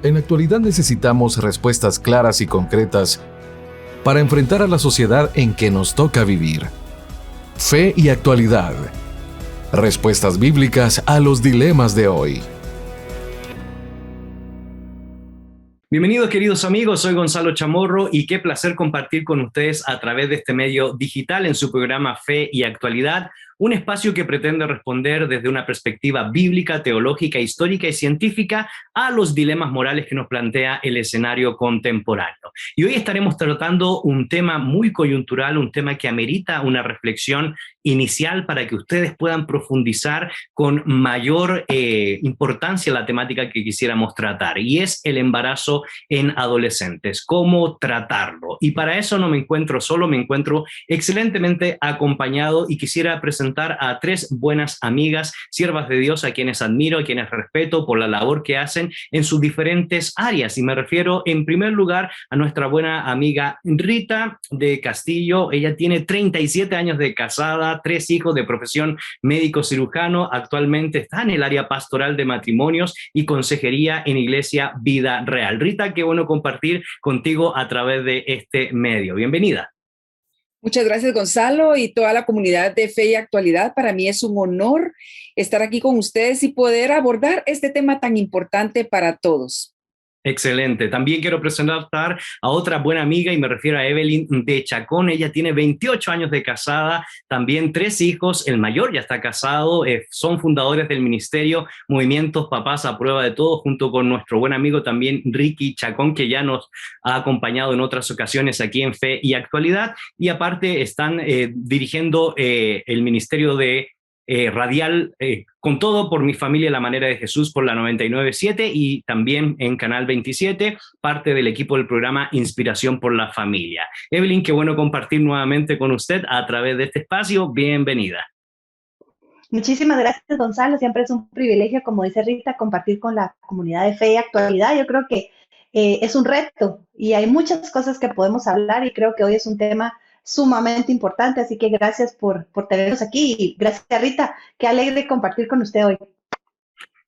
En la actualidad necesitamos respuestas claras y concretas para enfrentar a la sociedad en que nos toca vivir. Fe y actualidad. Respuestas bíblicas a los dilemas de hoy. Bienvenidos queridos amigos, soy Gonzalo Chamorro y qué placer compartir con ustedes a través de este medio digital en su programa Fe y Actualidad, un espacio que pretende responder desde una perspectiva bíblica, teológica, histórica y científica a los dilemas morales que nos plantea el escenario contemporáneo. Y hoy estaremos tratando un tema muy coyuntural, un tema que amerita una reflexión inicial para que ustedes puedan profundizar con mayor importancia la temática que quisiéramos tratar, y es el embarazo en adolescentes, cómo tratarlo. Y para eso no me encuentro solo, me encuentro excelentemente acompañado y quisiera presentar a tres buenas amigas, siervas de Dios, a quienes admiro, a quienes respeto por la labor que hacen en sus diferentes áreas. Y me refiero en primer lugar a nuestra buena amiga Rita de Castillo. Ella tiene 37 años de casada, 3 hijos de profesión médico cirujano. Actualmente está en el área pastoral de matrimonios y consejería en Iglesia Vida Real. Rita, qué bueno compartir contigo a través de este medio. Bienvenida. Muchas gracias, Gonzalo, y toda la comunidad de Fe y Actualidad. Para mí es un honor estar aquí con ustedes y poder abordar este tema tan importante para todos. Excelente. También quiero presentar a otra buena amiga y me refiero a Evelyn de Chacón. Ella tiene 28 años de casada, también 3 hijos, el mayor ya está casado, son fundadores del ministerio Movimientos Papás a Prueba de Todo, junto con nuestro buen amigo también Ricky Chacón, que ya nos ha acompañado en otras ocasiones aquí en Fe y Actualidad, y aparte están dirigiendo el ministerio de radial Con Todo por Mi Familia, La Manera de Jesús, por la 99.7 y también en Canal 27, parte del equipo del programa Inspiración por la Familia. Evelyn, qué bueno compartir nuevamente con usted a través de este espacio. Bienvenida. Muchísimas gracias, Gonzalo. Siempre es un privilegio, como dice Rita, compartir con la comunidad de Fe y Actualidad. Yo creo que es un reto y hay muchas cosas que podemos hablar y creo que hoy es un tema sumamente importante, así que gracias por tenernos aquí y gracias, Rita, qué alegre compartir con usted hoy.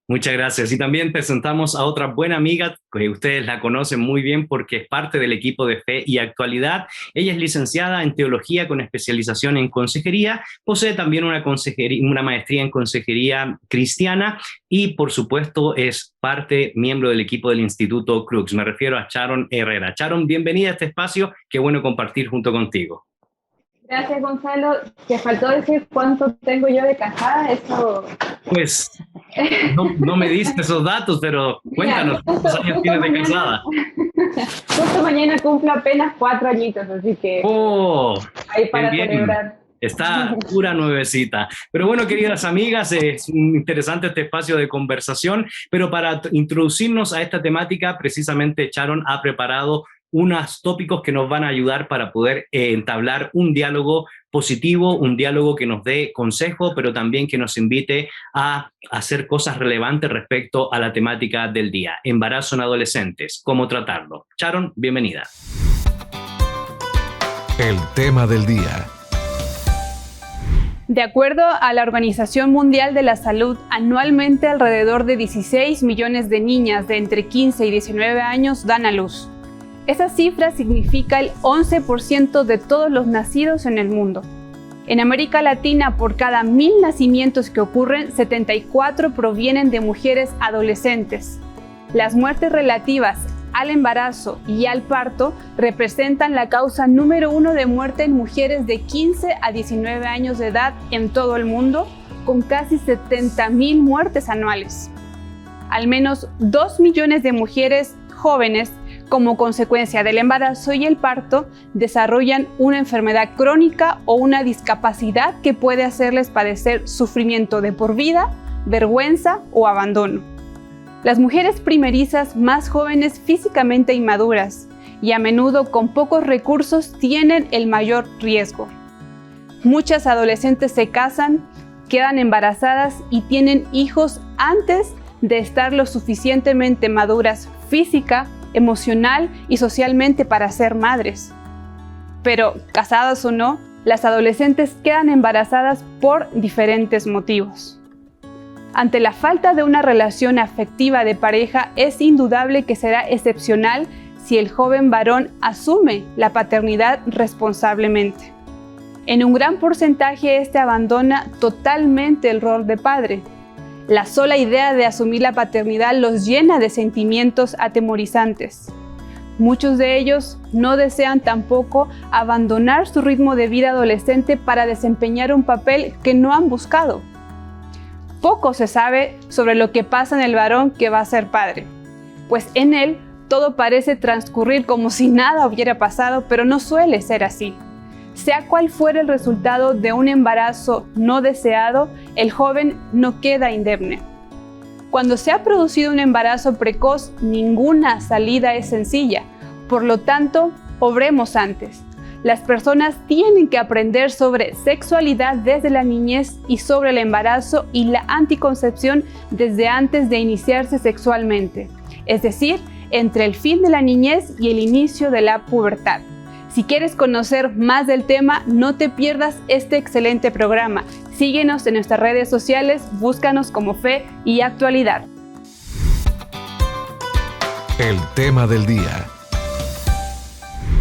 Muchas gracias. Y también presentamos a otra buena amiga, que ustedes la conocen muy bien porque es parte del equipo de Fe y Actualidad. Ella es licenciada en Teología con especialización en Consejería, posee también una maestría en Consejería Cristiana y, por supuesto, es miembro del equipo del Instituto Crux. Me refiero a Sharon Herrera. Sharon, bienvenida a este espacio. Qué bueno compartir junto contigo. Gracias, Gonzalo. Te faltó decir cuánto tengo yo de casada, eso... Pues no me diste esos datos, pero cuéntanos, ¿cuántos años tienes de casada? Justo mañana cumplo apenas 4 añitos, así que ahí para celebrar. Está pura nuevecita. Pero bueno, queridas amigas, es interesante este espacio de conversación, pero para introducirnos a esta temática, precisamente Sharon ha preparado unos tópicos que nos van a ayudar para poder entablar un diálogo positivo, un diálogo que nos dé consejo, pero también que nos invite a hacer cosas relevantes respecto a la temática del día. Embarazo en adolescentes, ¿cómo tratarlo? Sharon, bienvenida. El tema del día. De acuerdo a la Organización Mundial de la Salud, anualmente alrededor de 16 millones de niñas de entre 15 y 19 años dan a luz. Esa cifra significa el 11% de todos los nacidos en el mundo. En América Latina, por cada 1,000 nacimientos que ocurren, 74 provienen de mujeres adolescentes. Las muertes relativas al embarazo y al parto representan la causa número 1 de muerte en mujeres de 15 a 19 años de edad en todo el mundo, con casi 70,000 muertes anuales. Al menos 2 millones de mujeres jóvenes, como consecuencia del embarazo y el parto, desarrollan una enfermedad crónica o una discapacidad que puede hacerles padecer sufrimiento de por vida, vergüenza o abandono. Las mujeres primerizas más jóvenes físicamente inmaduras y a menudo con pocos recursos tienen el mayor riesgo. Muchas adolescentes se casan, quedan embarazadas y tienen hijos antes de estar lo suficientemente maduras física, emocional y socialmente para ser madres. Pero, casadas o no, las adolescentes quedan embarazadas por diferentes motivos. Ante la falta de una relación afectiva de pareja, es indudable que será excepcional si el joven varón asume la paternidad responsablemente. En un gran porcentaje, este abandona totalmente el rol de padre. La sola idea de asumir la paternidad los llena de sentimientos atemorizantes. Muchos de ellos no desean tampoco abandonar su ritmo de vida adolescente para desempeñar un papel que no han buscado. Poco se sabe sobre lo que pasa en el varón que va a ser padre, pues en él todo parece transcurrir como si nada hubiera pasado, pero no suele ser así. Sea cual fuera el resultado de un embarazo no deseado, el joven no queda indemne. Cuando se ha producido un embarazo precoz, ninguna salida es sencilla. Por lo tanto, obremos antes. Las personas tienen que aprender sobre sexualidad desde la niñez y sobre el embarazo y la anticoncepción desde antes de iniciarse sexualmente, es decir, entre el fin de la niñez y el inicio de la pubertad. Si quieres conocer más del tema, no te pierdas este excelente programa. Síguenos en nuestras redes sociales, búscanos como Fe y Actualidad. El tema del día.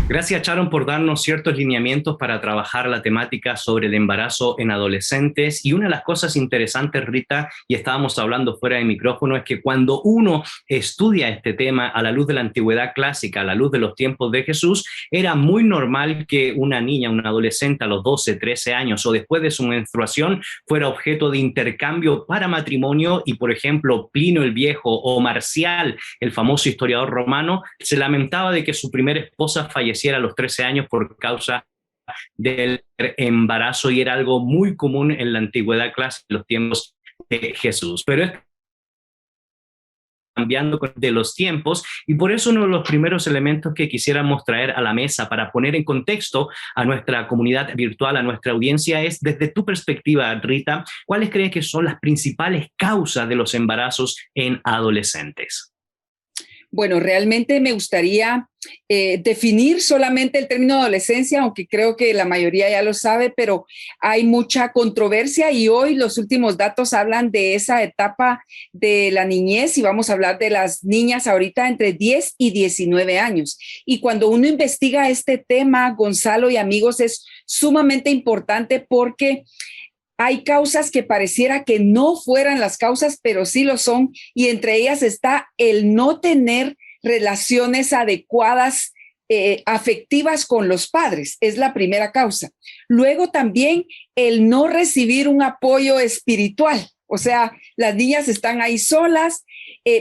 Gracias, Sharon, por darnos ciertos lineamientos para trabajar la temática sobre el embarazo en adolescentes. Y una de las cosas interesantes, Rita, y estábamos hablando fuera de micrófono, es que cuando uno estudia este tema a la luz de la antigüedad clásica, a la luz de los tiempos de Jesús, era muy normal que una niña, una adolescente a los 12, 13 años o después de su menstruación fuera objeto de intercambio para matrimonio. Y, por ejemplo, Plinio el Viejo o Marcial, el famoso historiador romano, se lamentaba de que su primera esposa falleciera a los 13 años por causa del embarazo, y era algo muy común en la antigüedad clásica, en los tiempos de Jesús. Pero es cambiando de los tiempos, y por eso uno de los primeros elementos que quisiéramos traer a la mesa para poner en contexto a nuestra comunidad virtual, a nuestra audiencia, es desde tu perspectiva, Rita, ¿cuáles crees que son las principales causas de los embarazos en adolescentes? Bueno, realmente me gustaría definir solamente el término adolescencia, aunque creo que la mayoría ya lo sabe, pero hay mucha controversia y hoy los últimos datos hablan de esa etapa de la niñez y vamos a hablar de las niñas ahorita entre 10 y 19 años. Y cuando uno investiga este tema, Gonzalo y amigos, es sumamente importante porque hay causas que pareciera que no fueran las causas, pero sí lo son, y entre ellas está el no tener relaciones adecuadas afectivas con los padres, es la primera causa. Luego también el no recibir un apoyo espiritual, o sea, las niñas están ahí solas,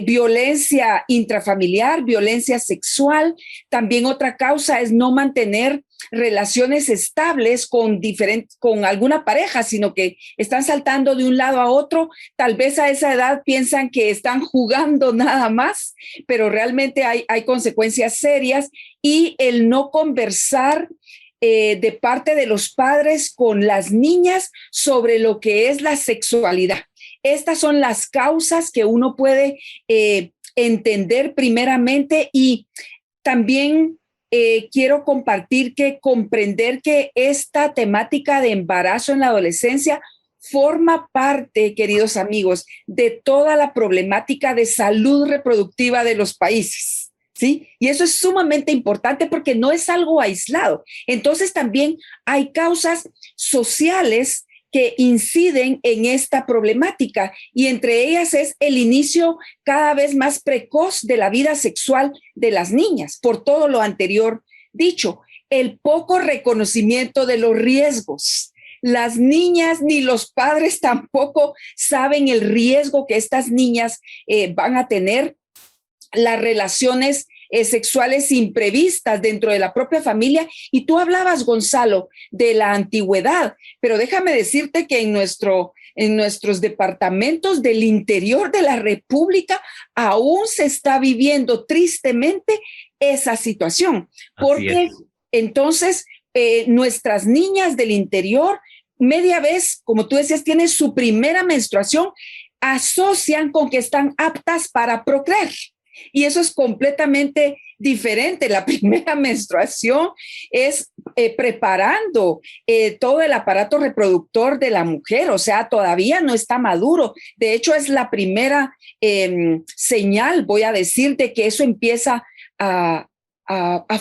violencia intrafamiliar, violencia sexual. También otra causa es no mantener relaciones estables con alguna pareja, sino que están saltando de un lado a otro. Tal vez a esa edad piensan que están jugando nada más, pero realmente hay consecuencias serias. Y el no conversar de parte de los padres con las niñas sobre lo que es la sexualidad. Estas son las causas que uno puede entender primeramente, y también quiero compartir que comprender que esta temática de embarazo en la adolescencia forma parte, queridos amigos, de toda la problemática de salud reproductiva de los países, ¿sí? Y eso es sumamente importante porque no es algo aislado. Entonces también hay causas sociales que inciden en esta problemática, y entre ellas es el inicio cada vez más precoz de la vida sexual de las niñas, por todo lo anterior dicho, el poco reconocimiento de los riesgos. Las niñas ni los padres tampoco saben el riesgo que estas niñas van a tener, las relaciones sexuales imprevistas dentro de la propia familia. Y tú hablabas, Gonzalo, de la antigüedad, pero déjame decirte que en nuestros departamentos del interior de la República aún se está viviendo tristemente esa situación, porque entonces nuestras niñas del interior, media vez, como tú decías, tienen su primera menstruación, asocian con que están aptas para procrear. Y eso es completamente diferente. La primera menstruación es preparando todo el aparato reproductor de la mujer, o sea, todavía no está maduro. De hecho, es la primera señal, voy a decir, de que eso empieza a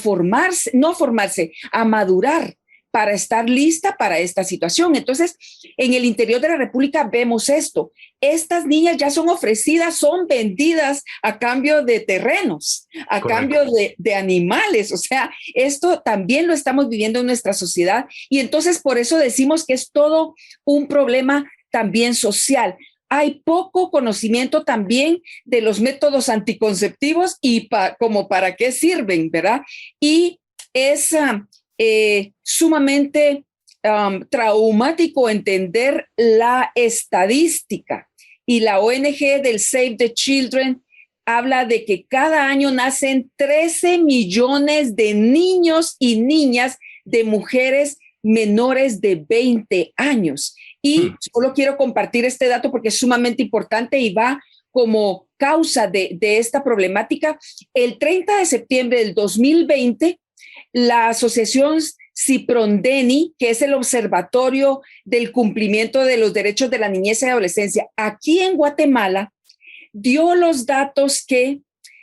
formarse, no a formarse, a madurar para estar lista para esta situación. Entonces, en el interior de la República vemos esto. Estas niñas ya son ofrecidas, son vendidas a cambio de terrenos, a Correcto. Cambio de animales. O sea, esto también lo estamos viviendo en nuestra sociedad y entonces por eso decimos que es todo un problema también social. Hay poco conocimiento también de los métodos anticonceptivos y como para qué sirven, ¿verdad? Y es sumamente traumático entender la estadística. Y la ONG del Save the Children habla de que cada año nacen 13 millones de niños y niñas de mujeres menores de 20 años. Y solo quiero compartir este dato porque es sumamente importante y va como causa de esta problemática. El 30 de septiembre del 2020, la asociación CIPRONDENI, que es el Observatorio del Cumplimiento de los Derechos de la Niñez y Adolescencia, aquí en Guatemala, dio los datos que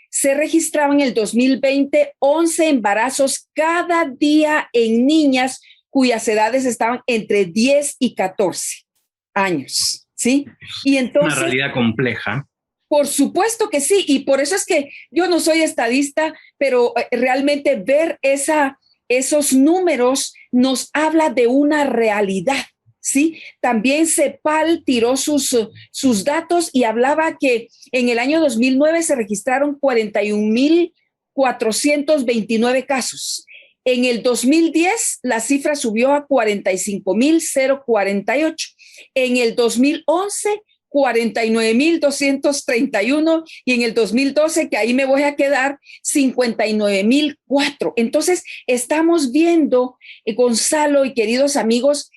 se registraban en el 2020 11 embarazos cada día en niñas cuyas edades estaban entre 10 y 14 años, ¿sí? Y entonces, una realidad compleja. Por supuesto que sí, y por eso es que yo no soy estadista, pero realmente ver esos números nos habla de una realidad, ¿sí? También CEPAL tiró sus datos y hablaba que en el año 2009 se registraron 41,429 casos. En el 2010 la cifra subió a 45,048. En el 2011 49,231 y en el 2012, que ahí me voy a quedar, 59,004. Entonces, estamos viendo, Gonzalo y queridos amigos,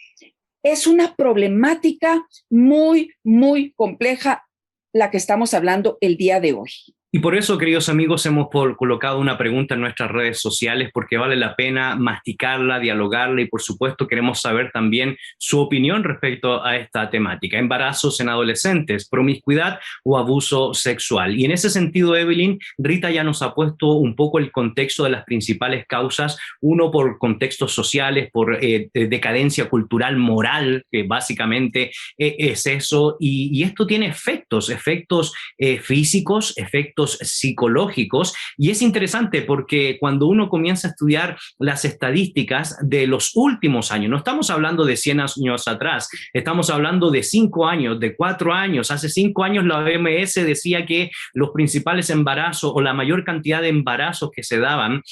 es una problemática muy, muy compleja la que estamos hablando el día de hoy. Y por eso, queridos amigos, hemos colocado una pregunta en nuestras redes sociales porque vale la pena masticarla, dialogarla y por supuesto queremos saber también su opinión respecto a esta temática. Embarazos en adolescentes, promiscuidad o abuso sexual. Y en ese sentido, Evelyn, Rita ya nos ha puesto un poco el contexto de las principales causas, uno por contextos sociales, por decadencia cultural, moral, que básicamente es eso, y esto tiene efectos físicos, efectos psicológicos, y es interesante porque cuando uno comienza a estudiar las estadísticas de los últimos años, no estamos hablando de 100 años atrás, estamos hablando de 5 años, de 4 años. Hace 5 años la OMS decía que los principales embarazos o la mayor cantidad de embarazos que se daban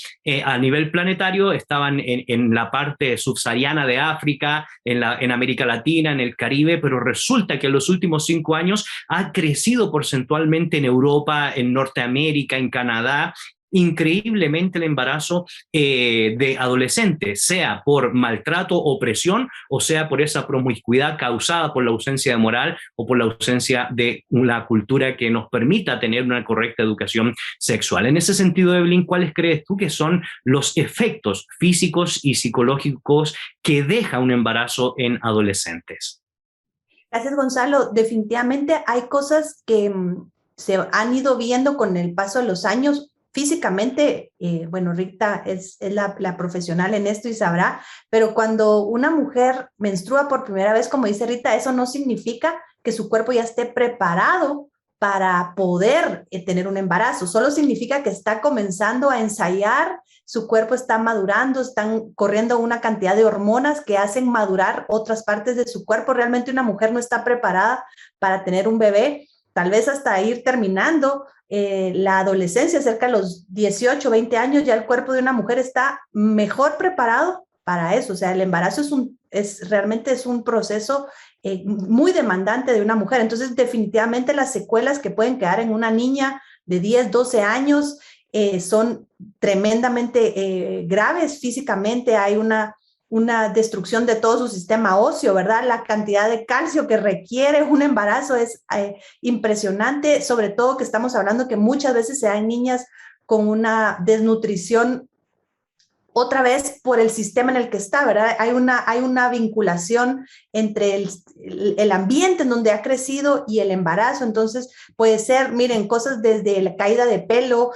a nivel planetario estaban en la parte subsahariana de África, en América Latina, en el Caribe, pero resulta que en los últimos 5 años ha crecido porcentualmente en Europa, en Norteamérica, en Canadá, increíblemente el embarazo de adolescentes, sea por maltrato, opresión, o sea por esa promiscuidad causada por la ausencia de moral o por la ausencia de una cultura que nos permita tener una correcta educación sexual. En ese sentido, Evelyn, ¿cuáles crees tú que son los efectos físicos y psicológicos que deja un embarazo en adolescentes? Gracias, Gonzalo. Definitivamente hay cosas que se han ido viendo con el paso de los años. Físicamente, bueno, Rita es la profesional en esto y sabrá, pero cuando una mujer menstrua por primera vez, como dice Rita, eso no significa que su cuerpo ya esté preparado para poder tener un embarazo, solo significa que está comenzando a ensayar, su cuerpo está madurando, están corriendo una cantidad de hormonas que hacen madurar otras partes de su cuerpo. Realmente una mujer no está preparada para tener un bebé, tal vez hasta ir terminando la adolescencia, cerca de los 18, 20 años, ya el cuerpo de una mujer está mejor preparado para eso. O sea, el embarazo realmente es un proceso muy demandante de una mujer. Entonces, definitivamente las secuelas que pueden quedar en una niña de 10, 12 años son tremendamente graves físicamente. Hay una una destrucción de todo su sistema óseo, ¿verdad? La cantidad de calcio que requiere un embarazo es impresionante, sobre todo que estamos hablando que muchas veces se dan niñas con una desnutrición otra vez por el sistema en el que está, ¿verdad? Hay una vinculación entre el ambiente en donde ha crecido y el embarazo, entonces puede ser, miren, cosas desde la caída de pelo,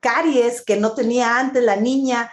caries que no tenía antes la niña,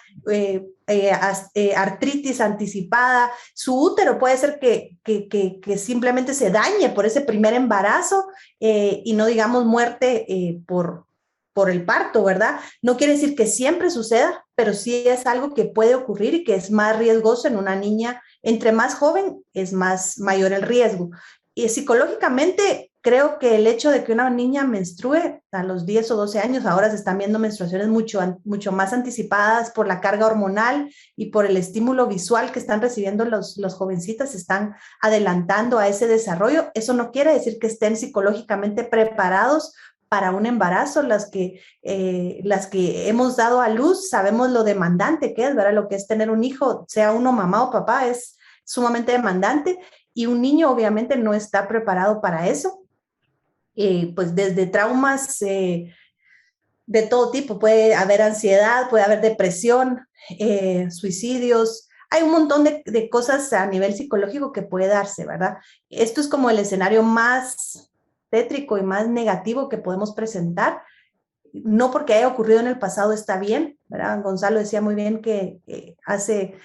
artritis anticipada, su útero puede ser que simplemente se dañe por ese primer embarazo y no digamos muerte por el parto, ¿verdad? No quiere decir que siempre suceda, pero sí es algo que puede ocurrir y que es más riesgoso en una niña. Entre más joven es mayor el riesgo. Y psicológicamente creo que el hecho de que una niña menstrue a los 10 o 12 años, ahora se están viendo menstruaciones mucho más anticipadas por la carga hormonal y por el estímulo visual que están recibiendo los jovencitas, se están adelantando a ese desarrollo. Eso no quiere decir que estén psicológicamente preparados para un embarazo. Las que hemos dado a luz sabemos lo demandante que es, ¿verdad? Lo que es tener un hijo, sea uno mamá o papá, es sumamente demandante y un niño obviamente no está preparado para eso. Pues desde traumas de todo tipo, puede haber ansiedad, puede haber depresión, suicidios, hay un montón de cosas a nivel psicológico que puede darse, ¿verdad? Esto es como el escenario más tétrico y más negativo que podemos presentar. No porque haya ocurrido en el pasado está bien, ¿verdad? Gonzalo decía muy bien que hace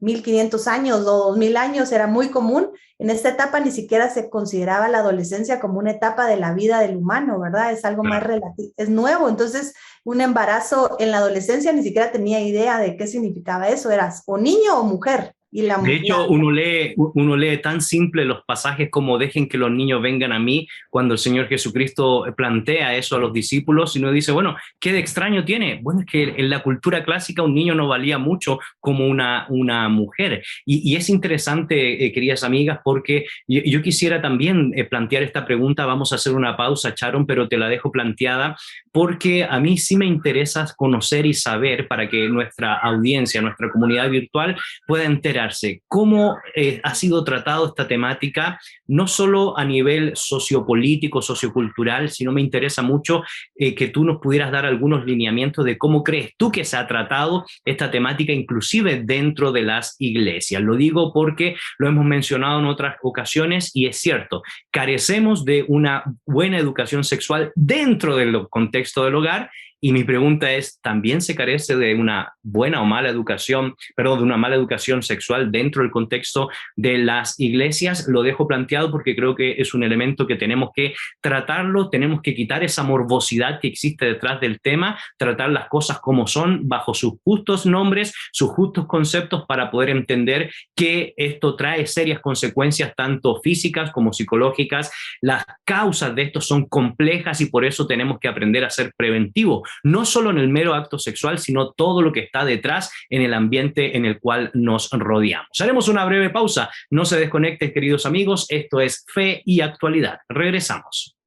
1500 años o 2000 años era muy común. En esta etapa ni siquiera se consideraba la adolescencia como una etapa de la vida del humano, ¿verdad? Es algo más relativo, es nuevo. Entonces, un embarazo en la adolescencia ni siquiera tenía idea de qué significaba eso. Eras o niño o mujer. De hecho, uno lee tan simple los pasajes como dejen que los niños vengan a mí, cuando el Señor Jesucristo plantea eso a los discípulos, y uno dice, bueno, ¿qué de extraño tiene? Bueno, es que en la cultura clásica un niño no valía mucho como una mujer. Y es interesante, queridas amigas, porque yo quisiera también plantear esta pregunta. Vamos a hacer una pausa, Sharon, pero te la dejo planteada, porque a mí sí me interesa conocer y saber, para que nuestra audiencia, nuestra comunidad virtual pueda enterarse cómo ha sido tratado esta temática, no solo a nivel sociopolítico, sociocultural, sino me interesa mucho que tú nos pudieras dar algunos lineamientos de cómo crees tú que se ha tratado esta temática, inclusive dentro de las iglesias. Lo digo porque lo hemos mencionado en otras ocasiones y es cierto, carecemos de una buena educación sexual dentro del contexto del hogar. Y mi pregunta es, ¿también se carece de una buena o mala educación, de una mala educación sexual dentro del contexto de las iglesias? Lo dejo planteado porque creo que es un elemento que tenemos que tratarlo, tenemos que quitar esa morbosidad que existe detrás del tema, tratar las cosas como son, bajo sus justos nombres, sus justos conceptos, para poder entender que esto trae serias consecuencias, tanto físicas como psicológicas. Las causas de esto son complejas y por eso tenemos que aprender a ser preventivos, no solo en el mero acto sexual, sino todo lo que está detrás en el ambiente en el cual nos rodeamos. Haremos una breve pausa. No se desconecten, queridos amigos. Esto es Fe y Actualidad. Regresamos.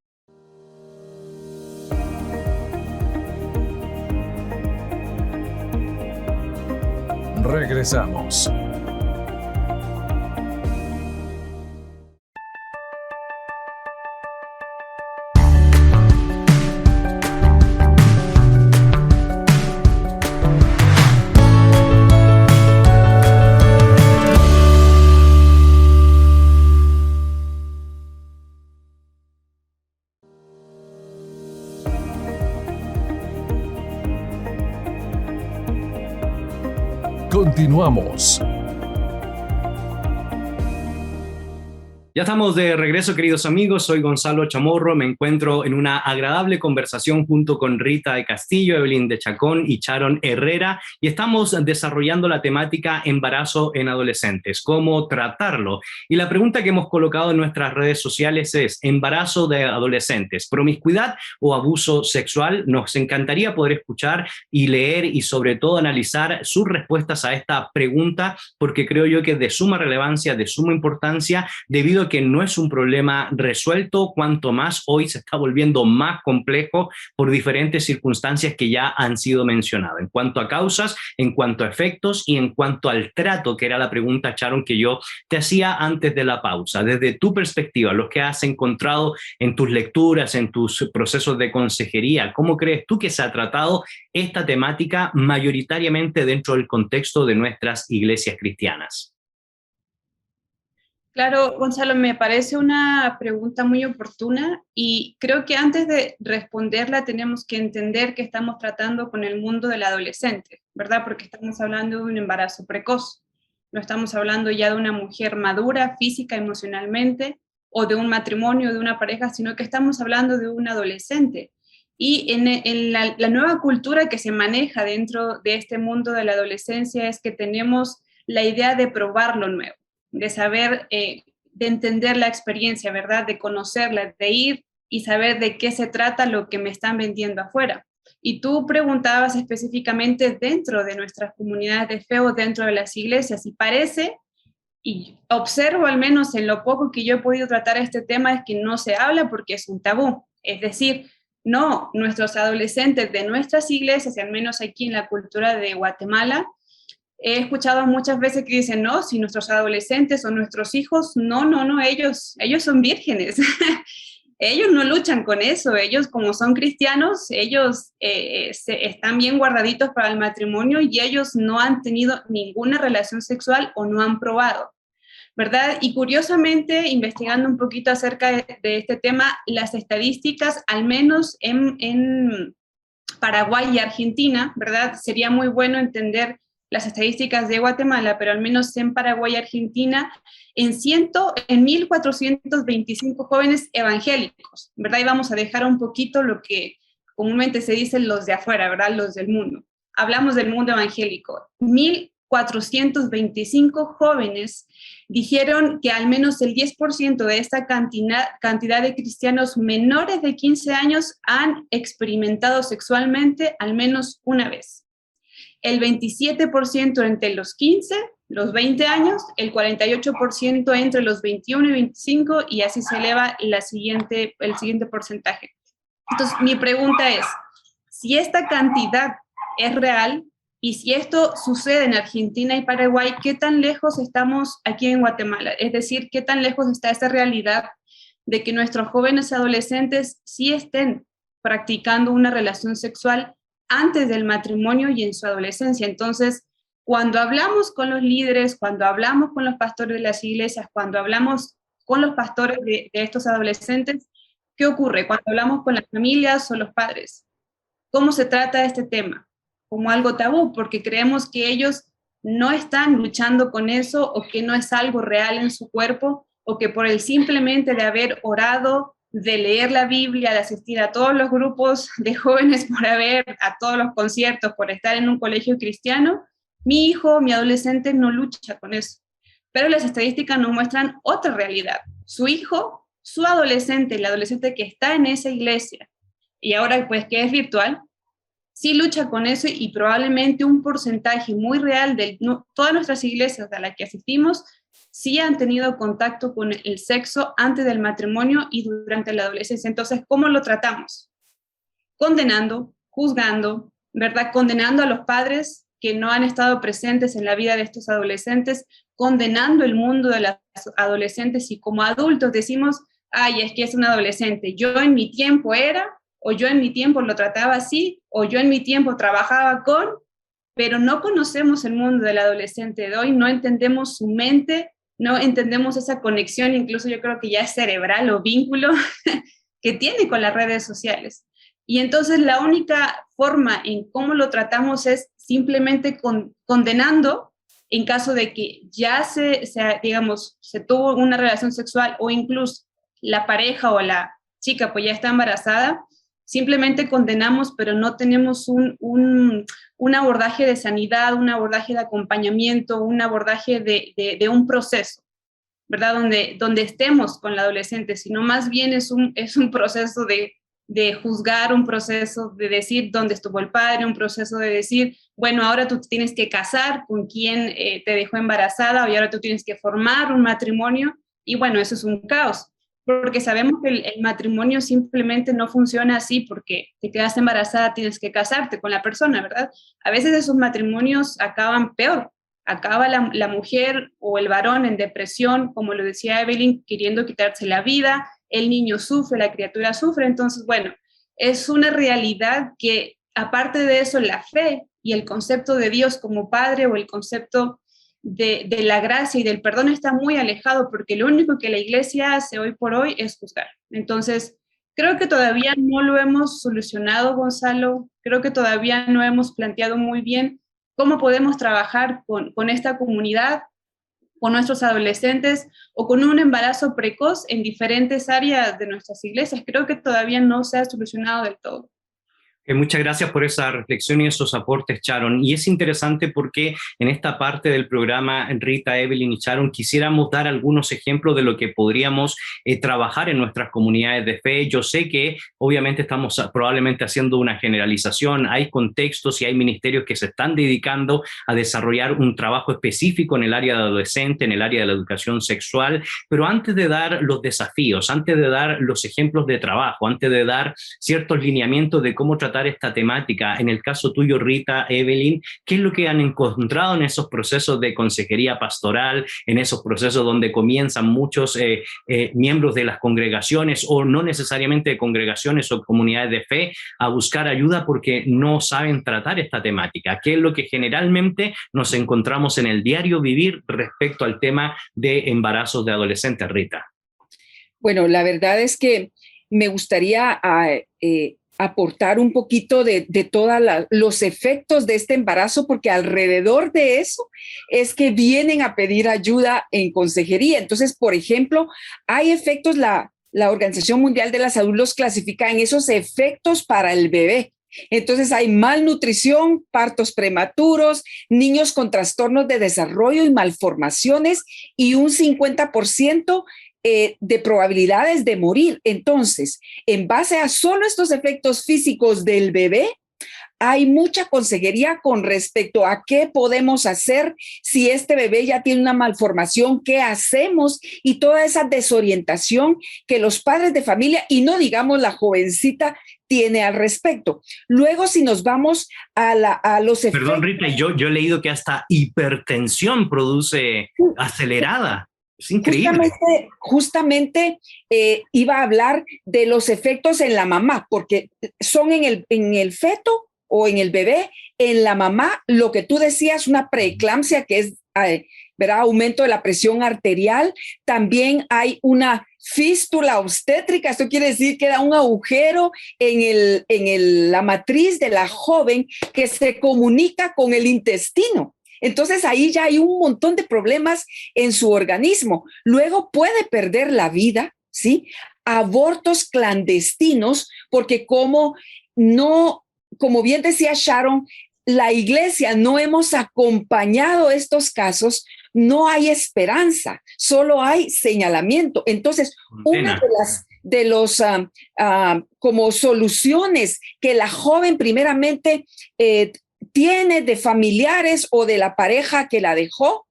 Regresamos. Continuamos. Ya estamos de regreso, queridos amigos. Soy Gonzalo Chamorro. Me encuentro en una agradable conversación junto con Rita de Castillo, Evelyn de Chacón y Sharon Herrera, y estamos desarrollando la temática embarazo en adolescentes, cómo tratarlo. Y la pregunta que hemos colocado en nuestras redes sociales es: embarazo de adolescentes, promiscuidad o abuso sexual. Nos encantaría poder escuchar y leer y sobre todo analizar sus respuestas a esta pregunta, porque creo yo que es de suma relevancia, de suma importancia, debido debido a que no es un problema resuelto, cuanto más hoy se está volviendo más complejo por diferentes circunstancias que ya han sido mencionadas, en cuanto a causas, en cuanto a efectos y en cuanto al trato, que era la pregunta, Sharon, que yo te hacía antes de la pausa. Desde tu perspectiva, lo que has encontrado en tus lecturas, en tus procesos de consejería, ¿cómo crees tú que se ha tratado esta temática mayoritariamente dentro del contexto de nuestras iglesias cristianas? Claro, Gonzalo, me parece una pregunta muy oportuna y creo que antes de responderla tenemos que entender que estamos tratando con el mundo del adolescente, ¿verdad? Porque estamos hablando de un embarazo precoz, no estamos hablando ya de una mujer madura física, emocionalmente, o de un matrimonio, de una pareja, sino que estamos hablando de un adolescente. Y en la nueva cultura que se maneja dentro de este mundo de la adolescencia es que tenemos la idea de probar lo nuevo, de saber, de entender la experiencia, ¿verdad? De conocerla, de ir y saber de qué se trata lo que me están vendiendo afuera. Y tú preguntabas específicamente dentro de nuestras comunidades de fe o dentro de las iglesias, y parece, y observo al menos en lo poco que yo he podido tratar este tema, es que no se habla porque es un tabú. Es decir, no, nuestros adolescentes de nuestras iglesias, y al menos aquí en la cultura de Guatemala, he escuchado muchas veces que dicen, no, si nuestros adolescentes o nuestros hijos, no, ellos son vírgenes. Ellos no luchan con eso, ellos como son cristianos, ellos están bien guardaditos para el matrimonio y ellos no han tenido ninguna relación sexual o no han probado, ¿verdad? Y curiosamente, investigando un poquito acerca de este tema, las estadísticas, al menos en Paraguay y Argentina, ¿verdad? Sería muy bueno entender las estadísticas de Guatemala, pero al menos en Paraguay y Argentina, en 1.425 jóvenes evangélicos, ¿verdad? Y vamos a dejar un poquito lo que comúnmente se dicen los de afuera, ¿verdad? Los del mundo. Hablamos del mundo evangélico. 1.425 jóvenes dijeron que al menos el 10% de esta cantidad de cristianos menores de 15 años han experimentado sexualmente al menos una vez. El 27% entre los 15, los 20 años, el 48% entre los 21 y 25, y así se eleva el siguiente porcentaje. Entonces, mi pregunta es, si esta cantidad es real y si esto sucede en Argentina y Paraguay, ¿qué tan lejos estamos aquí en Guatemala? Es decir, ¿qué tan lejos está esta realidad de que nuestros jóvenes adolescentes sí estén practicando una relación sexual antes del matrimonio y en su adolescencia? Entonces, cuando hablamos con los líderes, cuando hablamos con los pastores de las iglesias, cuando hablamos con los pastores de estos adolescentes, ¿qué ocurre? Cuando hablamos con las familias o los padres, ¿cómo se trata este tema? Como algo tabú, porque creemos que ellos no están luchando con eso o que no es algo real en su cuerpo o que por el simplemente de haber orado, de leer la Biblia, de asistir a todos los grupos de jóvenes por haber, a todos los conciertos, por estar en un colegio cristiano, mi hijo, mi adolescente no lucha con eso. Pero las estadísticas nos muestran otra realidad. Su hijo, su adolescente, el adolescente que está en esa iglesia, y ahora pues que es virtual, sí lucha con eso y probablemente un porcentaje muy real de todas nuestras iglesias a las que asistimos sí han tenido contacto con el sexo antes del matrimonio y durante la adolescencia. Entonces, ¿cómo lo tratamos? Condenando, juzgando, ¿verdad? Condenando a los padres que no han estado presentes en la vida de estos adolescentes, condenando el mundo de las adolescentes y como adultos decimos, ay, es que es un adolescente, yo en mi tiempo era, o yo en mi tiempo lo trataba así, o yo en mi tiempo trabajaba con, pero no conocemos el mundo del adolescente de hoy, no entendemos su mente, no entendemos esa conexión, incluso yo creo que ya es cerebral o vínculo que tiene con las redes sociales. Y entonces la única forma en cómo lo tratamos es simplemente condenando en caso de que ya se tuvo una relación sexual o incluso la pareja o la chica pues ya está embarazada, simplemente condenamos, pero no tenemos un abordaje de sanidad, un abordaje de acompañamiento, un abordaje de un proceso, ¿verdad? Donde estemos con la adolescente, sino más bien es un proceso de juzgar, un proceso de decir dónde estuvo el padre, un proceso de decir, bueno, ahora tú tienes que casar con quien te dejó embarazada, y ahora tú tienes que formar un matrimonio, Y bueno, eso es un caos, porque sabemos que el matrimonio simplemente no funciona así porque te quedas embarazada, tienes que casarte con la persona, ¿verdad? A veces esos matrimonios acaban peor. Acaba la mujer o el varón en depresión, como lo decía Evelyn, queriendo quitarse la vida, el niño sufre, la criatura sufre. Entonces, bueno, es una realidad que, aparte de eso, la fe y el concepto de Dios como Padre o el concepto de la gracia y del perdón está muy alejado, porque lo único que la iglesia hace hoy por hoy es juzgar. Entonces, creo que todavía no lo hemos solucionado, Gonzalo. Creo que todavía no hemos planteado muy bien cómo podemos trabajar con esta comunidad, con nuestros adolescentes o con un embarazo precoz en diferentes áreas de nuestras iglesias. Creo que todavía no se ha solucionado del todo. Muchas gracias por esa reflexión y esos aportes, Sharon. Y es interesante porque en esta parte del programa, Rita, Evelyn y Sharon, quisiéramos dar algunos ejemplos de lo que podríamos trabajar en nuestras comunidades de fe. Yo sé que obviamente estamos probablemente haciendo una generalización. Hay contextos y hay ministerios que se están dedicando a desarrollar un trabajo específico en el área de adolescente, en el área de la educación sexual. Pero antes de dar los desafíos, antes de dar los ejemplos de trabajo, antes de dar ciertos lineamientos de cómo tratar esta temática, en el caso tuyo, Rita, Evelyn, ¿qué es lo que han encontrado en esos procesos de consejería pastoral, en esos procesos donde comienzan muchos miembros de las congregaciones o no necesariamente de congregaciones o comunidades de fe a buscar ayuda porque no saben tratar esta temática? ¿Qué es lo que generalmente nos encontramos en el diario vivir respecto al tema de embarazos de adolescentes, Rita? Bueno, la verdad es que me gustaría aportar un poquito de todos los efectos de este embarazo, porque alrededor de eso es que vienen a pedir ayuda en consejería. Entonces, por ejemplo, hay efectos, la Organización Mundial de la Salud los clasifica en esos efectos para el bebé. Entonces hay malnutrición, partos prematuros, niños con trastornos de desarrollo y malformaciones y un 50% de probabilidades de morir. Entonces, en base a solo estos efectos físicos del bebé, hay mucha consejería con respecto a qué podemos hacer si este bebé ya tiene una malformación, qué hacemos, y toda esa desorientación que los padres de familia, y no digamos la jovencita, tiene al respecto. Luego, si nos vamos a los efectos... Perdón, Rita, yo he leído que hasta hipertensión produce acelerada. Es increíble. Justamente iba a hablar de los efectos en la mamá, porque son en el feto o en el bebé, en la mamá, lo que tú decías, una preeclampsia, que es ¿verdad? Aumento de la presión arterial. También hay una fístula obstétrica, esto quiere decir que da un agujero en la matriz de la joven que se comunica con el intestino. Entonces ahí ya hay un montón de problemas en su organismo. Luego puede perder la vida, ¿sí? Abortos clandestinos, porque como bien decía Sharon, la iglesia no hemos acompañado estos casos, no hay esperanza, solo hay señalamiento. Entonces, una de los como soluciones que la joven primeramente tiene de familiares o de la pareja que la dejó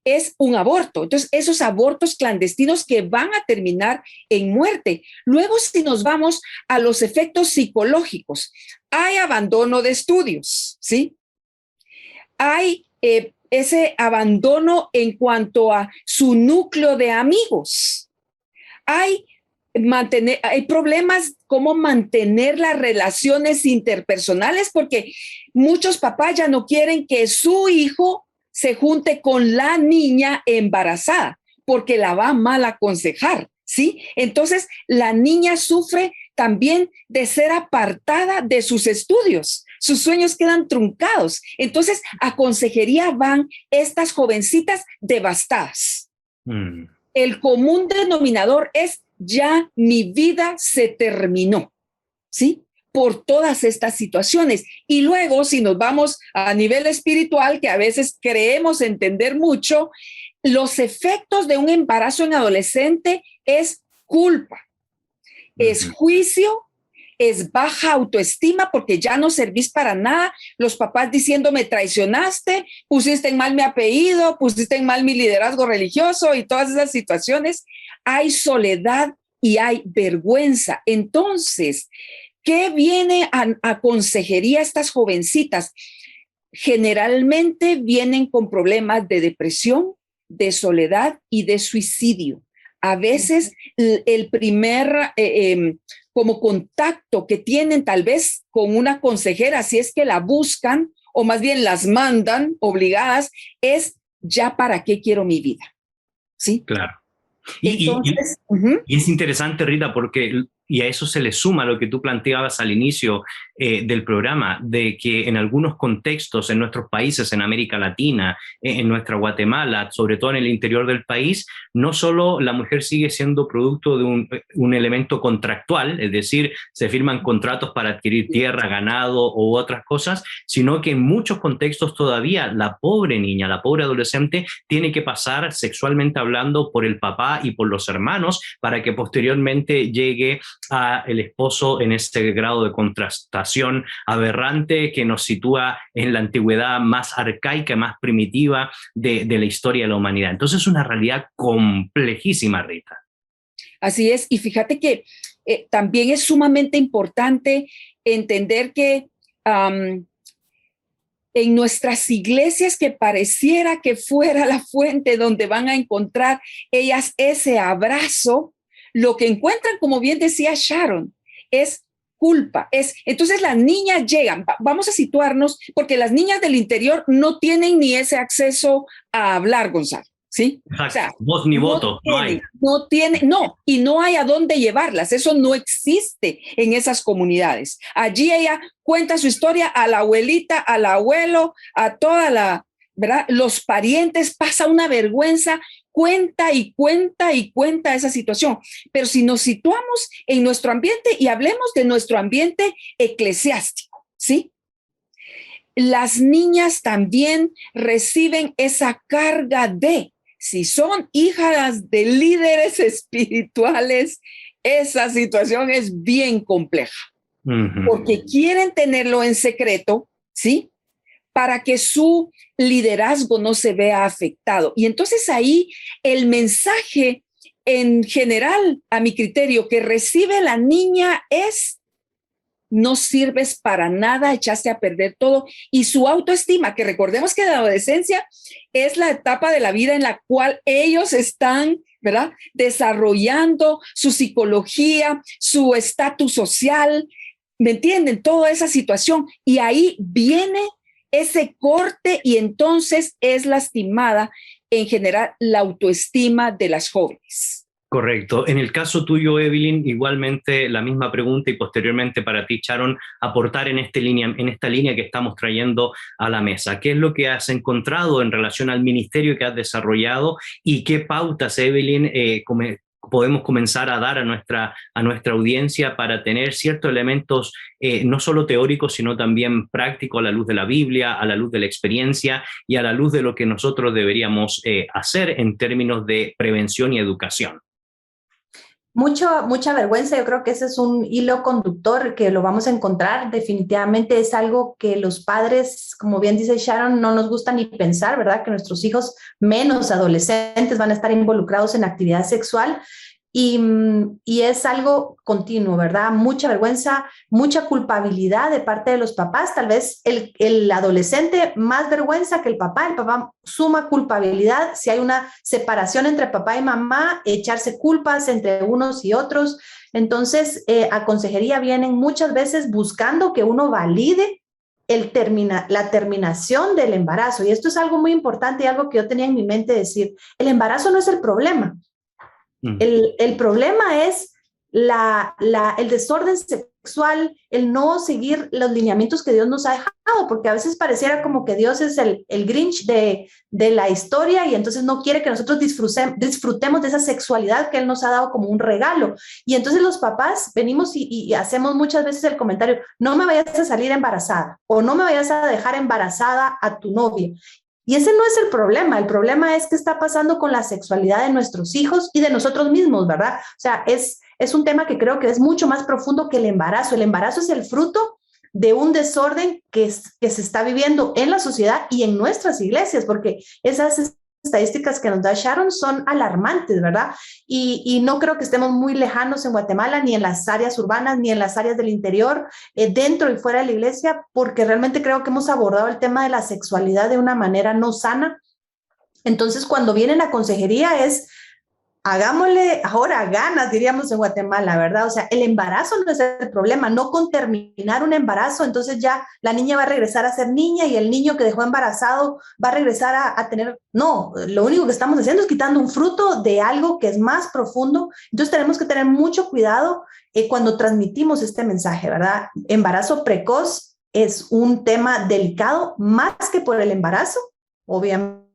es un aborto. Entonces, esos abortos clandestinos que van a terminar en muerte. Luego, si nos vamos a los efectos psicológicos, hay abandono de estudios, ¿sí? Hay ese abandono en cuanto a su núcleo de amigos. Hay problemas como mantener las relaciones interpersonales, porque muchos papás ya no quieren que su hijo se junte con la niña embarazada porque la va a mal aconsejar, ¿sí? Entonces, la niña sufre también de ser apartada de sus estudios. Sus sueños quedan truncados. Entonces, a consejería van estas jovencitas devastadas. El común denominador es: ya mi vida se terminó, ¿sí? Por todas estas situaciones. Y luego, si nos vamos a nivel espiritual, que a veces creemos entender mucho, los efectos de un embarazo en adolescente es culpa, es juicio, es baja autoestima porque ya no servís para nada, los papás diciendo me traicionaste, pusiste en mal mi apellido, pusiste en mal mi liderazgo religioso y todas esas situaciones. Hay soledad y hay vergüenza. Entonces, ¿qué viene a consejería estas jovencitas? Generalmente vienen con problemas de depresión, de soledad y de suicidio. A veces el primer como contacto que tienen tal vez con una consejera, si es que la buscan o más bien las mandan obligadas, es ya para qué quiero mi vida. ¿Sí? Claro. Entonces, y es interesante, Rita, porque y a eso se le suma lo que tú planteabas al inicio del programa, de que en algunos contextos, en nuestros países, en América Latina, en nuestra Guatemala, sobre todo en el interior del país, no solo la mujer sigue siendo producto de un elemento contractual, es decir, se firman contratos para adquirir tierra, ganado u otras cosas, sino que en muchos contextos todavía la pobre niña, la pobre adolescente, tiene que pasar sexualmente hablando por el papá y por los hermanos para que posteriormente llegue a el esposo en este grado de contrastación aberrante que nos sitúa en la antigüedad más arcaica, más primitiva de la historia de la humanidad. Entonces es una realidad complejísima, Rita. Así es, y fíjate que también es sumamente importante entender que en nuestras iglesias, que pareciera que fuera la fuente donde van a encontrar ellas ese abrazo, lo que encuentran, como bien decía Sharon, es culpa. Entonces las niñas llegan, vamos a situarnos, porque las niñas del interior no tienen ni ese acceso a hablar, Gonzalo, ¿sí? Exacto. O sea, voz ni voto, no hay. Y no hay a dónde llevarlas, eso no existe en esas comunidades. Allí ella cuenta su historia a la abuelita, al abuelo, a toda la, ¿verdad? Los parientes, pasa una vergüenza, cuenta y cuenta y cuenta esa situación. Pero si nos situamos en nuestro ambiente y hablemos de nuestro ambiente eclesiástico, ¿sí? Las niñas también reciben esa carga de, si son hijas de líderes espirituales, esa situación es bien compleja, porque quieren tenerlo en secreto, ¿sí? Para que su liderazgo no se vea afectado. Y entonces ahí el mensaje en general, a mi criterio, que recibe la niña es: no sirves para nada, echaste a perder todo. Y su autoestima, que recordemos que la adolescencia es la etapa de la vida en la cual ellos están, ¿verdad?, desarrollando su psicología, su estatus social, ¿me entienden? Toda esa situación. Y ahí viene ese corte y entonces es lastimada en general la autoestima de las jóvenes. Correcto. En el caso tuyo, Evelyn, igualmente la misma pregunta y posteriormente para ti, Sharon, aportar en esta línea que estamos trayendo a la mesa. ¿Qué es lo que has encontrado en relación al ministerio que has desarrollado y qué pautas, Evelyn, podemos comenzar a dar a nuestra audiencia para tener ciertos elementos no solo teóricos, sino también prácticos a la luz de la Biblia, a la luz de la experiencia y a la luz de lo que nosotros deberíamos hacer en términos de prevención y educación? Mucha vergüenza, yo creo que ese es un hilo conductor que lo vamos a encontrar. Definitivamente es algo que los padres, como bien dice Sharon, no nos gusta ni pensar, ¿verdad? Que nuestros hijos, menos adolescentes, van a estar involucrados en actividad sexual. Y es algo continuo, ¿verdad? Mucha vergüenza, mucha culpabilidad de parte de los papás. Tal vez el adolescente más vergüenza que el papá suma culpabilidad. Si hay una separación entre papá y mamá, echarse culpas entre unos y otros. Entonces, a consejería vienen muchas veces buscando que uno valide la terminación del embarazo. Y esto es algo muy importante y algo que yo tenía en mi mente decir, el embarazo no es el problema. El problema es el desorden sexual, el no seguir los lineamientos que Dios nos ha dejado, porque a veces pareciera como que Dios es el Grinch de la historia y entonces no quiere que nosotros disfrutemos de esa sexualidad que Él nos ha dado como un regalo. Y entonces los papás venimos y hacemos muchas veces el comentario, no me vayas a salir embarazada o no me vayas a dejar embarazada a tu novia. Y ese no es el problema es qué está pasando con la sexualidad de nuestros hijos y de nosotros mismos, ¿verdad? O sea, es es un tema que creo que es mucho más profundo que el embarazo. El embarazo es el fruto de un desorden que se está viviendo en la sociedad y en nuestras iglesias, porque esas estadísticas que nos da Sharon son alarmantes, ¿verdad? Y no creo que estemos muy lejanos en Guatemala, ni en las áreas urbanas, ni en las áreas del interior, dentro y fuera de la iglesia, porque realmente creo que hemos abordado el tema de la sexualidad de una manera no sana. Entonces, cuando vienen a consejería es, hagámosle ahora ganas, diríamos en Guatemala, ¿verdad? O sea, el embarazo no es el problema, no con terminar un embarazo, entonces ya la niña va a regresar a ser niña y el niño que dejó embarazado va a regresar a tener, no, lo único que estamos haciendo es quitando un fruto de algo que es más profundo. Entonces tenemos que tener mucho cuidado cuando transmitimos este mensaje, ¿verdad? Embarazo precoz es un tema delicado, más que por el embarazo, obviamente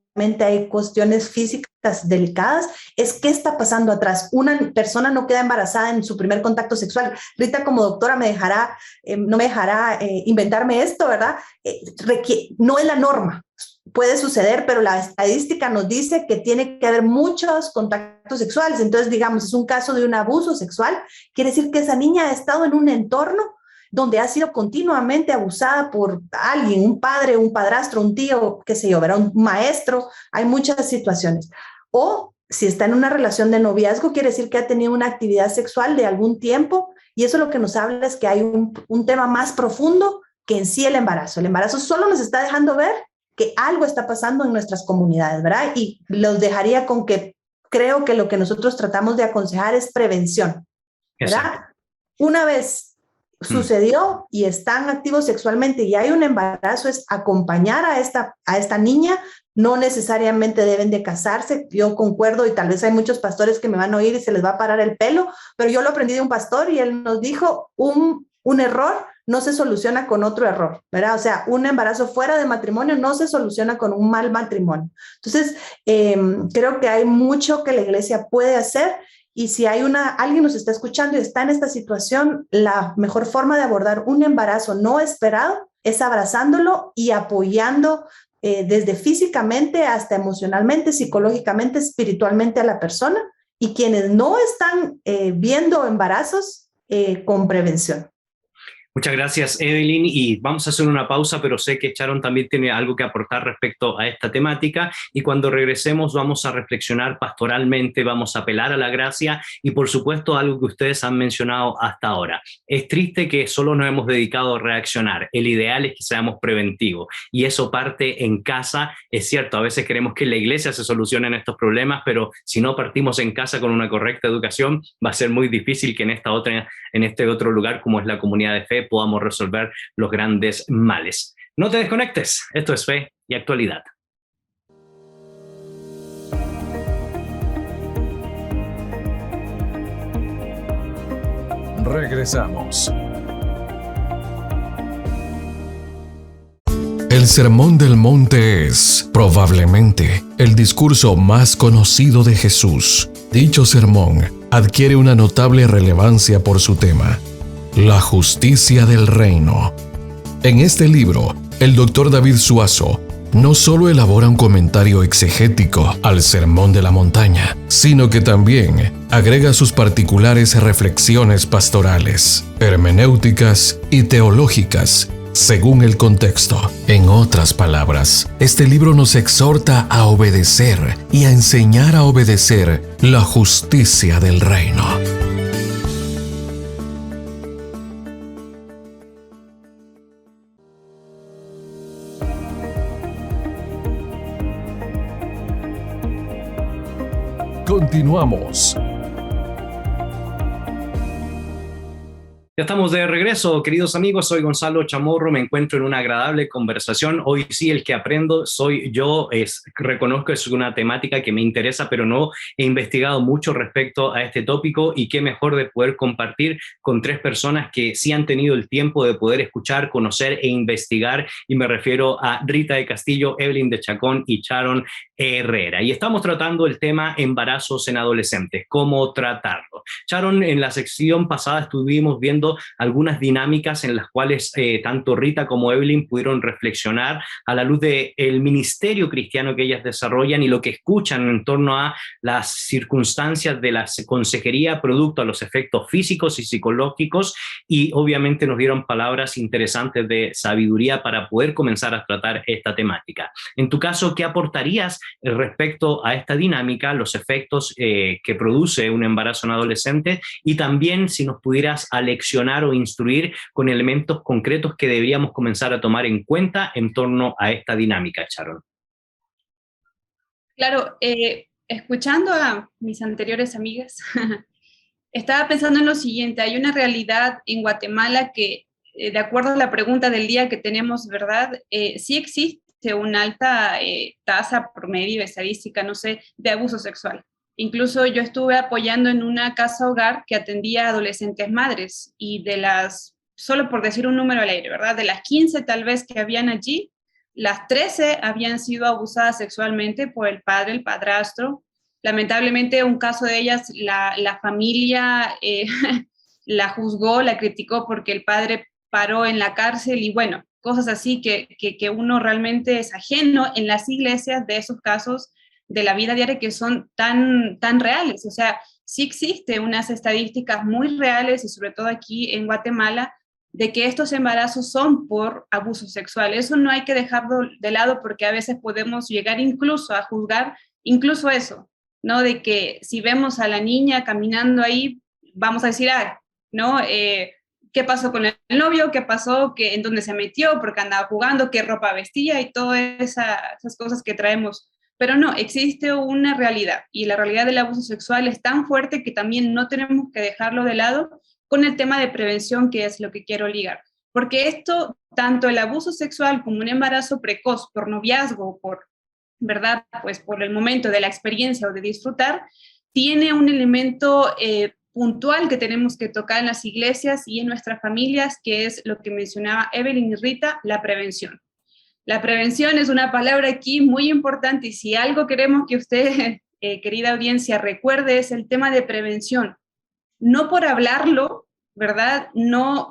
hay cuestiones físicas delicadas, es qué está pasando atrás. Una persona no queda embarazada en su primer contacto sexual. Rita, como doctora, no me dejará inventarme esto, ¿verdad? No es la norma. Puede suceder, pero la estadística nos dice que tiene que haber muchos contactos sexuales. Entonces, digamos, es un caso de un abuso sexual. Quiere decir que esa niña ha estado en un entorno donde ha sido continuamente abusada por alguien, un padre, un padrastro, un tío, qué sé yo, ¿verdad? Un maestro, hay muchas situaciones. O si está en una relación de noviazgo, quiere decir que ha tenido una actividad sexual de algún tiempo, y eso lo que nos habla es que hay un tema más profundo que en sí el embarazo. El embarazo solo nos está dejando ver que algo está pasando en nuestras comunidades, ¿verdad? Y los dejaría con que creo que lo que nosotros tratamos de aconsejar es prevención, ¿verdad? Exacto. Una vez sucedió y están activos sexualmente y hay un embarazo, es acompañar a esta niña. No necesariamente deben de casarse, yo concuerdo, y tal vez hay muchos pastores que me van a oír y se les va a parar el pelo, pero yo lo aprendí de un pastor y él nos dijo, un error no se soluciona con otro error, ¿verdad? O sea, un embarazo fuera de matrimonio no se soluciona con un mal matrimonio. Entonces, creo que hay mucho que la iglesia puede hacer. Y si alguien nos está escuchando y está en esta situación, la mejor forma de abordar un embarazo no esperado es abrazándolo y apoyando desde físicamente hasta emocionalmente, psicológicamente, espiritualmente a la persona, y quienes no están viendo embarazos con prevención. Muchas gracias, Evelyn, y vamos a hacer una pausa, pero sé que Sharon también tiene algo que aportar respecto a esta temática, y cuando regresemos vamos a reflexionar pastoralmente, vamos a apelar a la gracia y, por supuesto, algo que ustedes han mencionado hasta ahora. Es triste que solo nos hemos dedicado a reaccionar. El ideal es que seamos preventivos, y eso parte en casa. Es cierto, a veces queremos que en la iglesia se solucionen estos problemas, pero si no partimos en casa con una correcta educación, va a ser muy difícil que en este otro lugar, como es la comunidad de fe, podamos resolver los grandes males. No te desconectes, esto es Fe y Actualidad. Regresamos. El Sermón del Monte es, probablemente, el discurso más conocido de Jesús. Dicho sermón adquiere una notable relevancia por su tema: la justicia del reino. En este libro, el Dr. David Suazo no solo elabora un comentario exegético al Sermón de la Montaña, sino que también agrega sus particulares reflexiones pastorales, hermenéuticas y teológicas, según el contexto. En otras palabras, este libro nos exhorta a obedecer y a enseñar a obedecer la justicia del reino. Continuamos. Ya estamos de regreso, queridos amigos. Soy Gonzalo Chamorro, me encuentro en una agradable conversación. Hoy sí, el que aprendo soy yo. Reconozco que es una temática que me interesa, pero no he investigado mucho respecto a este tópico, y qué mejor de poder compartir con tres personas que sí han tenido el tiempo de poder escuchar, conocer e investigar, y me refiero a Rita de Castillo, Evelyn de Chacón y Sharon Herrera. Y estamos tratando el tema embarazos en adolescentes, cómo tratarlo. Sharon, en la sección pasada estuvimos viendo compartiendo algunas dinámicas en las cuales tanto Rita como Evelyn pudieron reflexionar a la luz del ministerio cristiano que ellas desarrollan y lo que escuchan en torno a las circunstancias de la consejería producto a los efectos físicos y psicológicos, y obviamente nos dieron palabras interesantes de sabiduría para poder comenzar a tratar esta temática. En tu caso, ¿qué aportarías respecto a esta dinámica, los efectos que produce un embarazo en adolescente, y también si nos pudieras aleccionar o instruir con elementos concretos que deberíamos comenzar a tomar en cuenta en torno a esta dinámica, Sharon? Claro, escuchando a mis anteriores amigas, estaba pensando en lo siguiente: hay una realidad en Guatemala que, de acuerdo a la pregunta del día que tenemos, ¿verdad? Sí existe una alta tasa promedio estadística, no sé, de abuso sexual. Incluso yo estuve apoyando en una casa hogar que atendía a adolescentes madres, y de las, solo por decir un número al aire, ¿verdad? De las 15 tal vez que habían allí, las 13 habían sido abusadas sexualmente por el padre, el padrastro. Lamentablemente, un caso de ellas, la familia la juzgó, la criticó porque el padre paró en la cárcel, y bueno, cosas así que uno realmente es ajeno en las iglesias de esos casos de la vida diaria que son tan reales. O sea, sí existe unas estadísticas muy reales, y sobre todo aquí en Guatemala, de que estos embarazos son por abuso sexual. Eso no hay que dejarlo de lado, porque a veces podemos llegar incluso a juzgar incluso eso, ¿no? De que si vemos a la niña caminando ahí, vamos a decir, ¿no? ¿Qué pasó con el novio? ¿Qué pasó? ¿En dónde se metió? ¿Por qué andaba jugando? ¿Qué ropa vestía? Y todas esas cosas que traemos. Pero no, existe una realidad, y la realidad del abuso sexual es tan fuerte que también no tenemos que dejarlo de lado con el tema de prevención, que es lo que quiero ligar. Porque esto, tanto el abuso sexual como un embarazo precoz por noviazgo, por, ¿verdad? Pues por el momento de la experiencia o de disfrutar, tiene un elemento puntual que tenemos que tocar en las iglesias y en nuestras familias, que es lo que mencionaba Evelyn y Rita, la prevención. La prevención es una palabra aquí muy importante, y si algo queremos que usted, querida audiencia, recuerde, es el tema de prevención. No por hablarlo, ¿verdad? No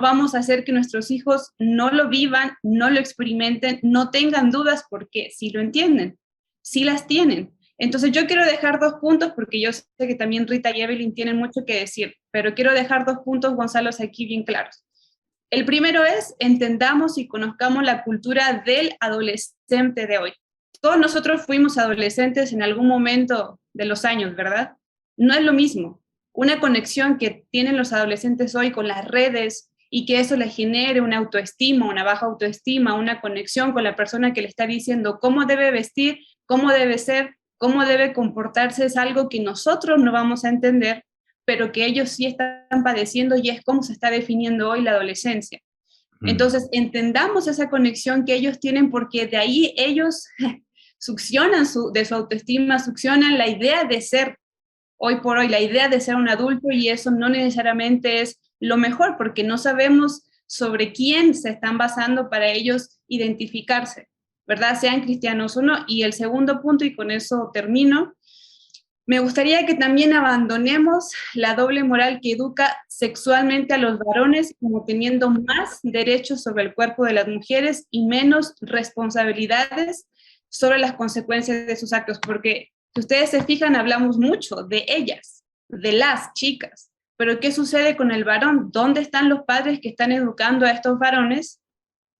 vamos a hacer que nuestros hijos no lo vivan, no lo experimenten, no tengan dudas, porque sí lo entienden, sí las tienen. Entonces yo quiero dejar 2 puntos, porque yo sé que también Rita y Evelyn tienen mucho que decir, pero quiero dejar 2 puntos, Gonzalo, aquí bien claros. El primero es: entendamos y conozcamos la cultura del adolescente de hoy. Todos nosotros fuimos adolescentes en algún momento de los años, ¿verdad? No es lo mismo una conexión que tienen los adolescentes hoy con las redes, y que eso les genere una autoestima, una baja autoestima, una conexión con la persona que le está diciendo cómo debe vestir, cómo debe ser, cómo debe comportarse, es algo que nosotros no vamos a entender, pero que ellos sí están padeciendo, y es cómo se está definiendo hoy la adolescencia. Entonces, entendamos esa conexión que ellos tienen, porque de ahí ellos succionan de su autoestima, succionan la idea de ser, hoy por hoy, la idea de ser un adulto, y eso no necesariamente es lo mejor, porque no sabemos sobre quién se están basando para ellos identificarse, ¿verdad? Sean cristianos o no. Y el segundo punto, y con eso termino, me gustaría que también abandonemos la doble moral que educa sexualmente a los varones, como teniendo más derechos sobre el cuerpo de las mujeres y menos responsabilidades sobre las consecuencias de sus actos, porque si ustedes se fijan, hablamos mucho de ellas, de las chicas, pero ¿qué sucede con el varón? ¿Dónde están los padres que están educando a estos varones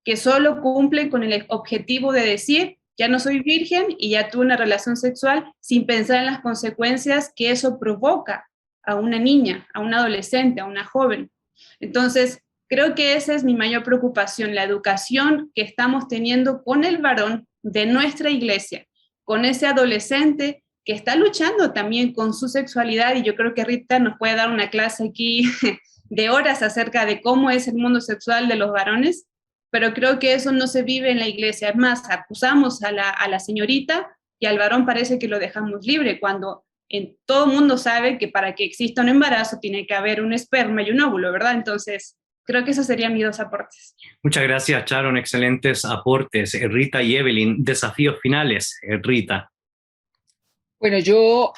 que solo cumplen con el objetivo de decir: ya no soy virgen y ya tuve una relación sexual, sin pensar en las consecuencias que eso provoca a una niña, a un adolescente, a una joven? Entonces, creo que esa es mi mayor preocupación, la educación que estamos teniendo con el varón de nuestra iglesia, con ese adolescente que está luchando también con su sexualidad, y yo creo que Rita nos puede dar una clase aquí de horas acerca de cómo es el mundo sexual de los varones, pero creo que eso no se vive en la iglesia. Es más, acusamos a la señorita, y al varón parece que lo dejamos libre, cuando todo el mundo sabe que para que exista un embarazo tiene que haber un esperma y un óvulo, ¿verdad? Entonces, creo que esos serían mis 2 aportes. Muchas gracias, Sharon. Excelentes aportes. Rita y Evelyn, desafíos finales. Rita. Bueno, yo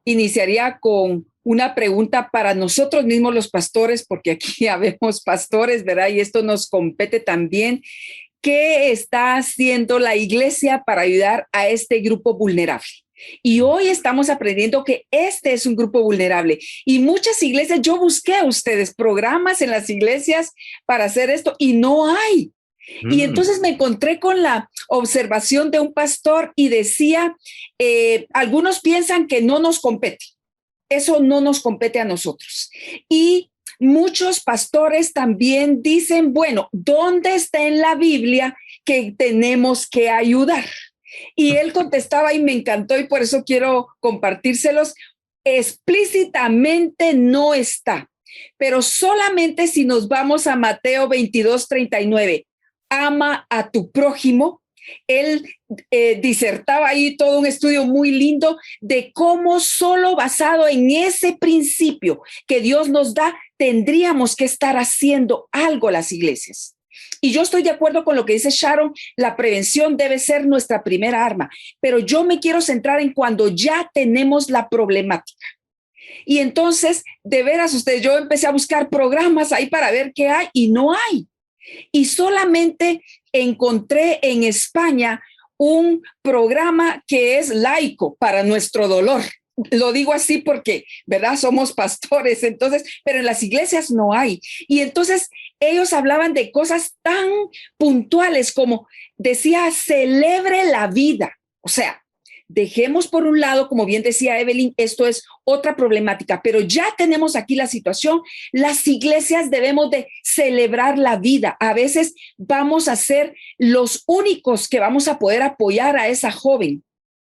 iniciaría con una pregunta para nosotros mismos los pastores, porque aquí habemos pastores, ¿verdad? Y esto nos compete también. ¿Qué está haciendo la iglesia para ayudar a este grupo vulnerable? Y hoy estamos aprendiendo que este es un grupo vulnerable. Y muchas iglesias, yo busqué a ustedes programas en las iglesias para hacer esto y no hay. Y entonces me encontré con la observación de un pastor y decía, algunos piensan que no nos compete. Eso no nos compete a nosotros. Y muchos pastores también dicen, bueno, ¿dónde está en la Biblia que tenemos que ayudar? Y él contestaba y me encantó y por eso quiero compartírselos. Explícitamente no está, pero solamente si nos vamos a Mateo 22:39, ama a tu prójimo. Él disertaba ahí todo un estudio muy lindo de cómo solo basado en ese principio que Dios nos da, tendríamos que estar haciendo algo las iglesias. Y yo estoy de acuerdo con lo que dice Sharon, la prevención debe ser nuestra primera arma, pero yo me quiero centrar en cuando ya tenemos la problemática. Y entonces, de veras, ustedes, yo empecé a buscar programas ahí para ver qué hay y no hay. Y solamente encontré en España un programa que es laico para nuestro dolor. Lo digo así porque, ¿verdad? Somos pastores, entonces, pero en las iglesias no hay. Y entonces ellos hablaban de cosas tan puntuales como decía, celebre la vida. O sea, dejemos por un lado, como bien decía Evelyn, esto es otra problemática, pero ya tenemos aquí la situación. Las iglesias debemos de celebrar la vida. A veces vamos a ser los únicos que vamos a poder apoyar a esa joven,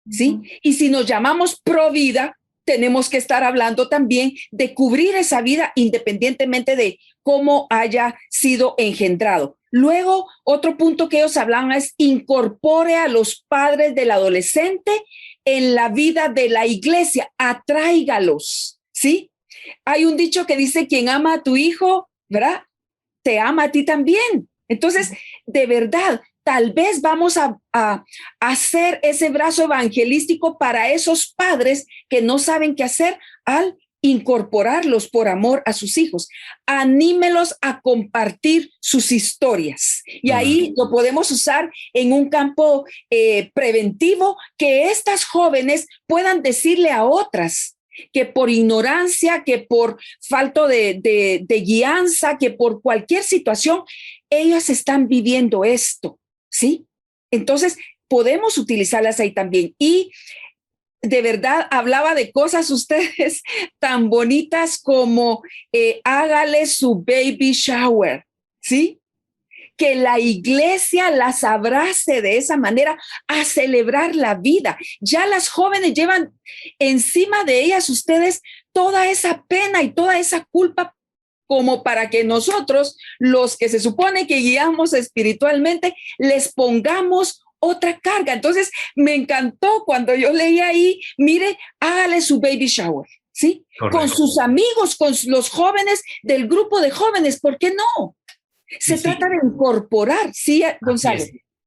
¿sí? Y si nos llamamos pro vida, tenemos que estar hablando también de cubrir esa vida independientemente de cómo haya sido engendrado. Luego, otro punto que ellos hablan es incorpore a los padres del adolescente en la vida de la iglesia, atráigalos, ¿sí? Hay un dicho que dice, quien ama a tu hijo, ¿verdad? Te ama a ti también. Entonces, de verdad, tal vez vamos a hacer ese brazo evangelístico para esos padres que no saben qué hacer al incorporarlos por amor a sus hijos. Anímelos a compartir sus historias. Y ahí lo podemos usar en un campo preventivo, que estas jóvenes puedan decirle a otras que por ignorancia, que por falta de guianza, que por cualquier situación, ellas están viviendo esto, ¿sí? Entonces, podemos utilizarlas ahí también. Y de verdad hablaba de cosas ustedes tan bonitas como hágale su baby shower, ¿sí? Que la iglesia las abrace de esa manera a celebrar la vida. Ya las jóvenes llevan encima de ellas ustedes toda esa pena y toda esa culpa como para que nosotros, los que se supone que guiamos espiritualmente, les pongamos otra carga. Entonces, me encantó cuando yo leí ahí, mire, hágale su baby shower, ¿sí? Correcto. Con sus amigos, con los jóvenes del grupo de jóvenes, ¿por qué no? Se trata de incorporar, ¿sí, Gonzalo?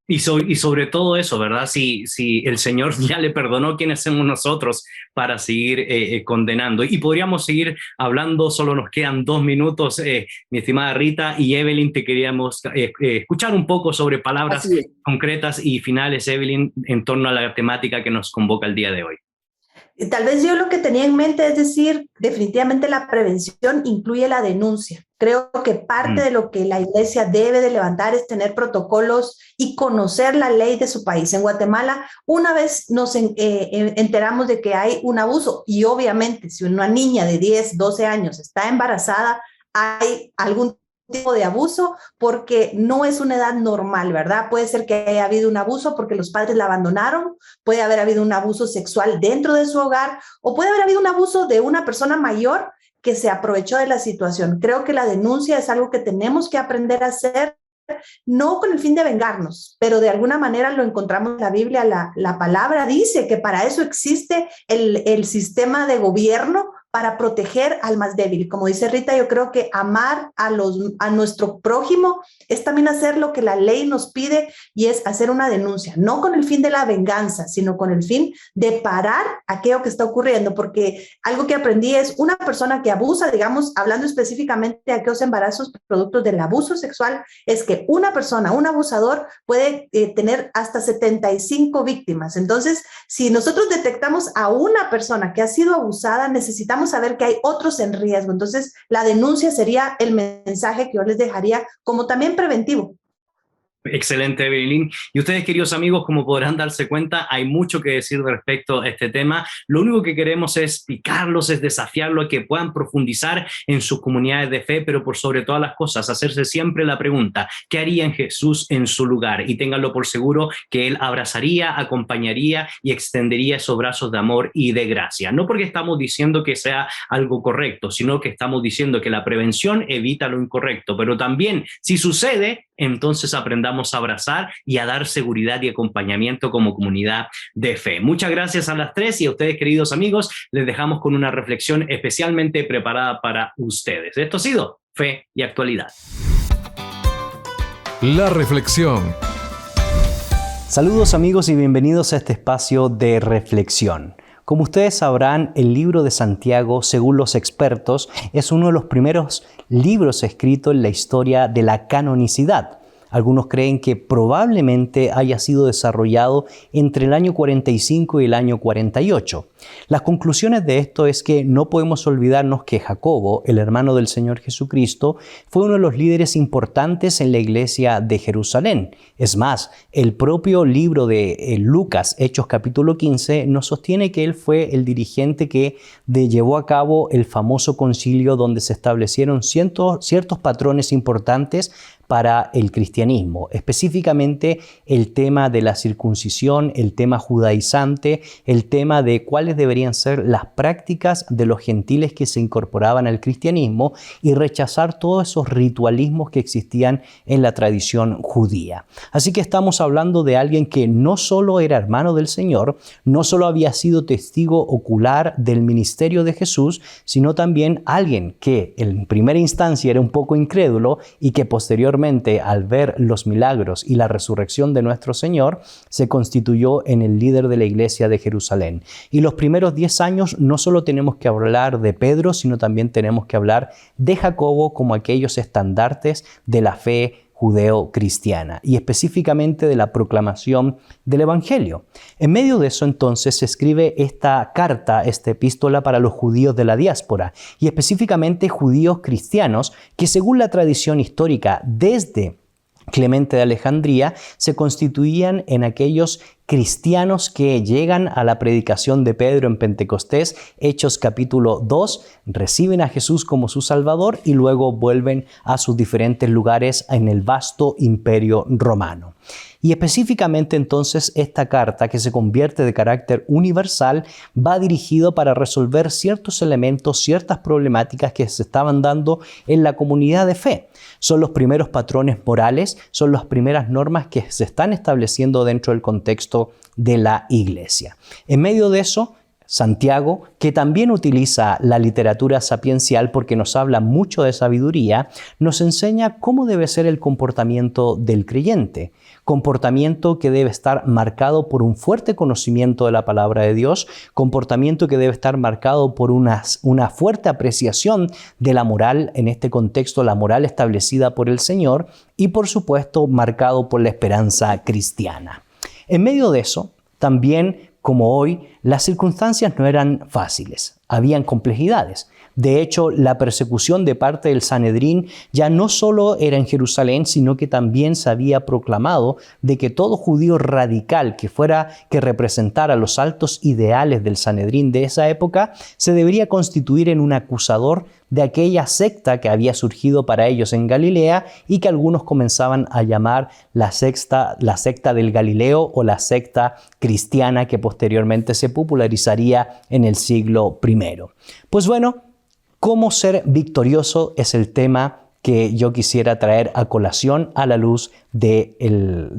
Y sobre todo eso, ¿verdad? Si el Señor ya le perdonó, ¿quiénes somos nosotros para seguir condenando? Y podríamos seguir hablando, solo nos quedan 2 minutos, mi estimada Rita y Evelyn, te queríamos escuchar un poco sobre palabras concretas y finales, Evelyn, en torno a la temática que nos convoca el día de hoy. Tal vez yo lo que tenía en mente es decir, definitivamente la prevención incluye la denuncia. Creo que parte de lo que la iglesia debe de levantar es tener protocolos y conocer la ley de su país. En Guatemala, una vez nos enteramos de que hay un abuso y obviamente si una niña de 10, 12 años está embarazada, hay algún tipo de abuso porque no es una edad normal, ¿verdad? Puede ser que haya habido un abuso porque los padres la abandonaron, puede haber habido un abuso sexual dentro de su hogar o puede haber habido un abuso de una persona mayor que se aprovechó de la situación. Creo que la denuncia es algo que tenemos que aprender a hacer, no con el fin de vengarnos, pero de alguna manera lo encontramos en la Biblia. La palabra dice que para eso existe el sistema de gobierno, para proteger al más débil. Como dice Rita, yo creo que amar a nuestro prójimo es también hacer lo que la ley nos pide, y es hacer una denuncia, no con el fin de la venganza, sino con el fin de parar aquello que está ocurriendo, porque algo que aprendí es una persona que abusa, digamos, hablando específicamente de aquellos embarazos productos del abuso sexual, es que una persona, un abusador, puede tener hasta 75 víctimas. Entonces, si nosotros detectamos a una persona que ha sido abusada, necesitamos saber que hay otros en riesgo. Entonces, la denuncia sería el mensaje que yo les dejaría como también preventivo. Excelente, Evelyn. Y ustedes, queridos amigos, como podrán darse cuenta, hay mucho que decir respecto a este tema. Lo único que queremos es picarlos, es desafiarlos a que puedan profundizar en sus comunidades de fe, pero por sobre todas las cosas, hacerse siempre la pregunta, ¿qué haría Jesús en su lugar? Y ténganlo por seguro que Él abrazaría, acompañaría y extendería esos brazos de amor y de gracia. No porque estamos diciendo que sea algo correcto, sino que estamos diciendo que la prevención evita lo incorrecto, pero también, si sucede, entonces aprendamos a abrazar y a dar seguridad y acompañamiento como comunidad de fe. Muchas gracias a las tres, y a ustedes, queridos amigos, les dejamos con una reflexión especialmente preparada para ustedes. Esto ha sido Fe y Actualidad. La reflexión. Saludos amigos y bienvenidos a este espacio de reflexión. Como ustedes sabrán, el libro de Santiago, según los expertos, es uno de los primeros libros escritos en la historia de la canonicidad. Algunos creen que probablemente haya sido desarrollado entre el año 45 y el año 48. Las conclusiones de esto es que no podemos olvidarnos que Jacobo, el hermano del Señor Jesucristo, fue uno de los líderes importantes en la iglesia de Jerusalén. Es más, el propio libro de Lucas, Hechos capítulo 15, nos sostiene que él fue el dirigente que llevó a cabo el famoso concilio donde se establecieron ciertos patrones importantes para el cristianismo, específicamente el tema de la circuncisión, el tema judaizante, el tema de cuáles deberían ser las prácticas de los gentiles que se incorporaban al cristianismo y rechazar todos esos ritualismos que existían en la tradición judía. Así que estamos hablando de alguien que no solo era hermano del Señor, no solo había sido testigo ocular del ministerio de Jesús, sino también alguien que en primera instancia era un poco incrédulo y que posteriormente, al ver los milagros y la resurrección de nuestro Señor, se constituyó en el líder de la iglesia de Jerusalén. Y los primeros 10 años no solo tenemos que hablar de Pedro, sino también tenemos que hablar de Jacobo como aquellos estandartes de la fe judeo-cristiana y específicamente de la proclamación del Evangelio. En medio de eso entonces se escribe esta carta, esta epístola para los judíos de la diáspora y específicamente judíos cristianos que según la tradición histórica desde Clemente de Alejandría se constituían en aquellos cristianos que llegan a la predicación de Pedro en Pentecostés, Hechos capítulo 2, reciben a Jesús como su Salvador y luego vuelven a sus diferentes lugares en el vasto imperio romano. Y específicamente entonces esta carta, que se convierte de carácter universal, va dirigido para resolver ciertos elementos, ciertas problemáticas que se estaban dando en la comunidad de fe. Son los primeros patrones morales, son las primeras normas que se están estableciendo dentro del contexto de la iglesia. En medio de eso, Santiago, que también utiliza la literatura sapiencial porque nos habla mucho de sabiduría, nos enseña cómo debe ser el comportamiento del creyente. Comportamiento que debe estar marcado por un fuerte conocimiento de la palabra de Dios, comportamiento que debe estar marcado por una fuerte apreciación de la moral, en este contexto la moral establecida por el Señor, y por supuesto marcado por la esperanza cristiana. En medio de eso, también como hoy, las circunstancias no eran fáciles, habían complejidades. De hecho, la persecución de parte del Sanedrín ya no solo era en Jerusalén, sino que también se había proclamado de que todo judío radical que representara los altos ideales del Sanedrín de esa época se debería constituir en un acusador de aquella secta que había surgido para ellos en Galilea y que algunos comenzaban a llamar la secta del Galileo o la secta cristiana que posteriormente se popularizaría en el siglo I. Pues bueno, cómo ser victorioso es el tema que yo quisiera traer a colación a la luz del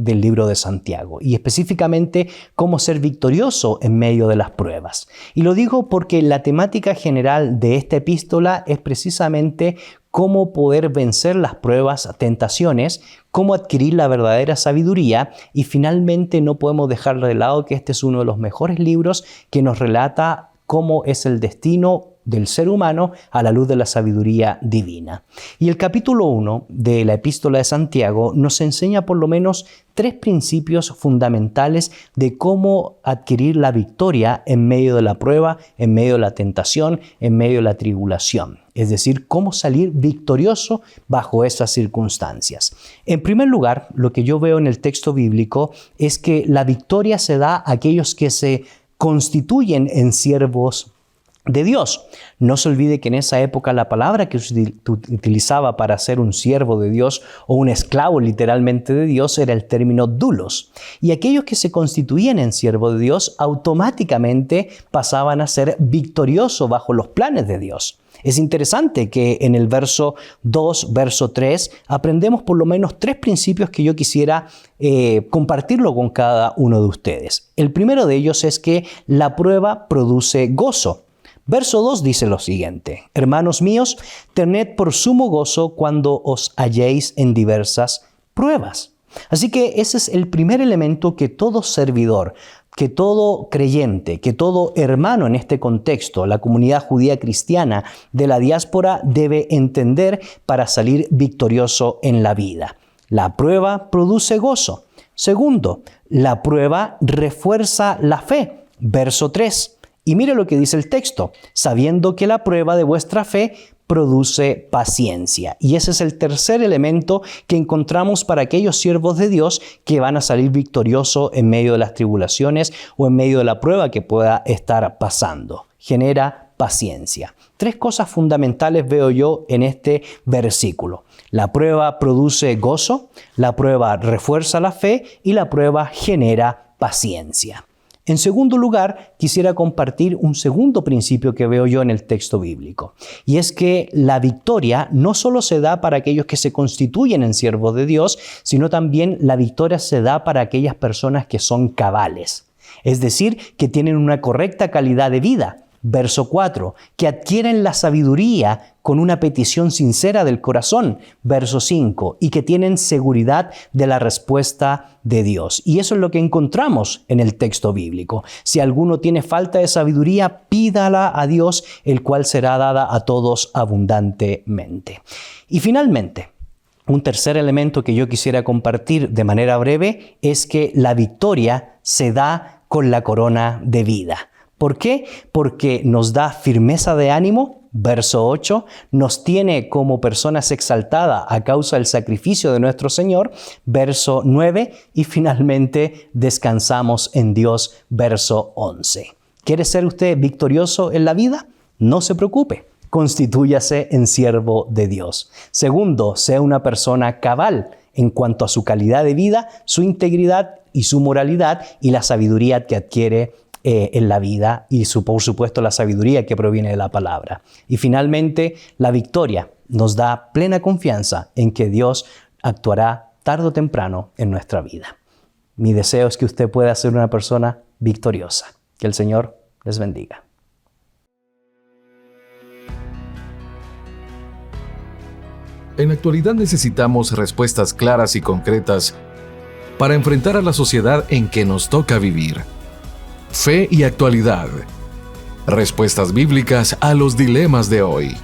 libro de Santiago, y específicamente cómo ser victorioso en medio de las pruebas. Y lo digo porque la temática general de esta epístola es precisamente cómo poder vencer las pruebas, tentaciones, cómo adquirir la verdadera sabiduría, y finalmente no podemos dejar de lado que este es uno de los mejores libros que nos relata cómo es el destino del ser humano a la luz de la sabiduría divina. Y el capítulo 1 de la epístola de Santiago nos enseña por lo menos 3 principios fundamentales de cómo adquirir la victoria en medio de la prueba, en medio de la tentación, en medio de la tribulación. Es decir, cómo salir victorioso bajo esas circunstancias. En primer lugar, lo que yo veo en el texto bíblico es que la victoria se da a aquellos que se constituyen en siervos de Dios. No se olvide que en esa época la palabra que se utilizaba para ser un siervo de Dios o un esclavo literalmente de Dios era el término doulos. Y aquellos que se constituían en siervo de Dios automáticamente pasaban a ser victoriosos bajo los planes de Dios. Es interesante que en el verso 2, verso 3, aprendemos por lo menos 3 principios que yo quisiera compartirlo con cada uno de ustedes. El primero de ellos es que la prueba produce gozo. Verso 2 dice lo siguiente: hermanos míos, tened por sumo gozo cuando os halléis en diversas pruebas. Así que ese es el primer elemento que todo servidor, que todo creyente, que todo hermano en este contexto, la comunidad judía cristiana de la diáspora, debe entender para salir victorioso en la vida. La prueba produce gozo. Segundo, la prueba refuerza la fe. Verso 3. Y mire lo que dice el texto: sabiendo que la prueba de vuestra fe produce paciencia. Y ese es el tercer elemento que encontramos para aquellos siervos de Dios que van a salir victoriosos en medio de las tribulaciones o en medio de la prueba que pueda estar pasando. Genera paciencia. 3 cosas fundamentales veo yo en este versículo. La prueba produce gozo, la prueba refuerza la fe y la prueba genera paciencia. En segundo lugar, quisiera compartir un segundo principio que veo yo en el texto bíblico, y es que la victoria no solo se da para aquellos que se constituyen en siervos de Dios, sino también la victoria se da para aquellas personas que son cabales, es decir, que tienen una correcta calidad de vida. Verso 4, que adquieren la sabiduría con una petición sincera del corazón. Verso 5, y que tienen seguridad de la respuesta de Dios. Y eso es lo que encontramos en el texto bíblico. Si alguno tiene falta de sabiduría, pídala a Dios, el cual será dada a todos abundantemente. Y finalmente, un tercer elemento que yo quisiera compartir de manera breve es que la victoria se da con la corona de vida. ¿Por qué? Porque nos da firmeza de ánimo, verso 8, nos tiene como personas exaltadas a causa del sacrificio de nuestro Señor, verso 9, y finalmente descansamos en Dios, verso 11. ¿Quiere ser usted victorioso en la vida? No se preocupe, constitúyase en siervo de Dios. Segundo, sea una persona cabal en cuanto a su calidad de vida, su integridad y su moralidad y la sabiduría que adquiere en la vida y por supuesto la sabiduría que proviene de la palabra. Y finalmente, la victoria nos da plena confianza en que Dios actuará tarde o temprano en nuestra vida. Mi deseo es que usted pueda ser una persona victoriosa. Que el Señor les bendiga. En la actualidad necesitamos respuestas claras y concretas para enfrentar a la sociedad en que nos toca vivir. Fe y actualidad. Respuestas bíblicas a los dilemas de hoy.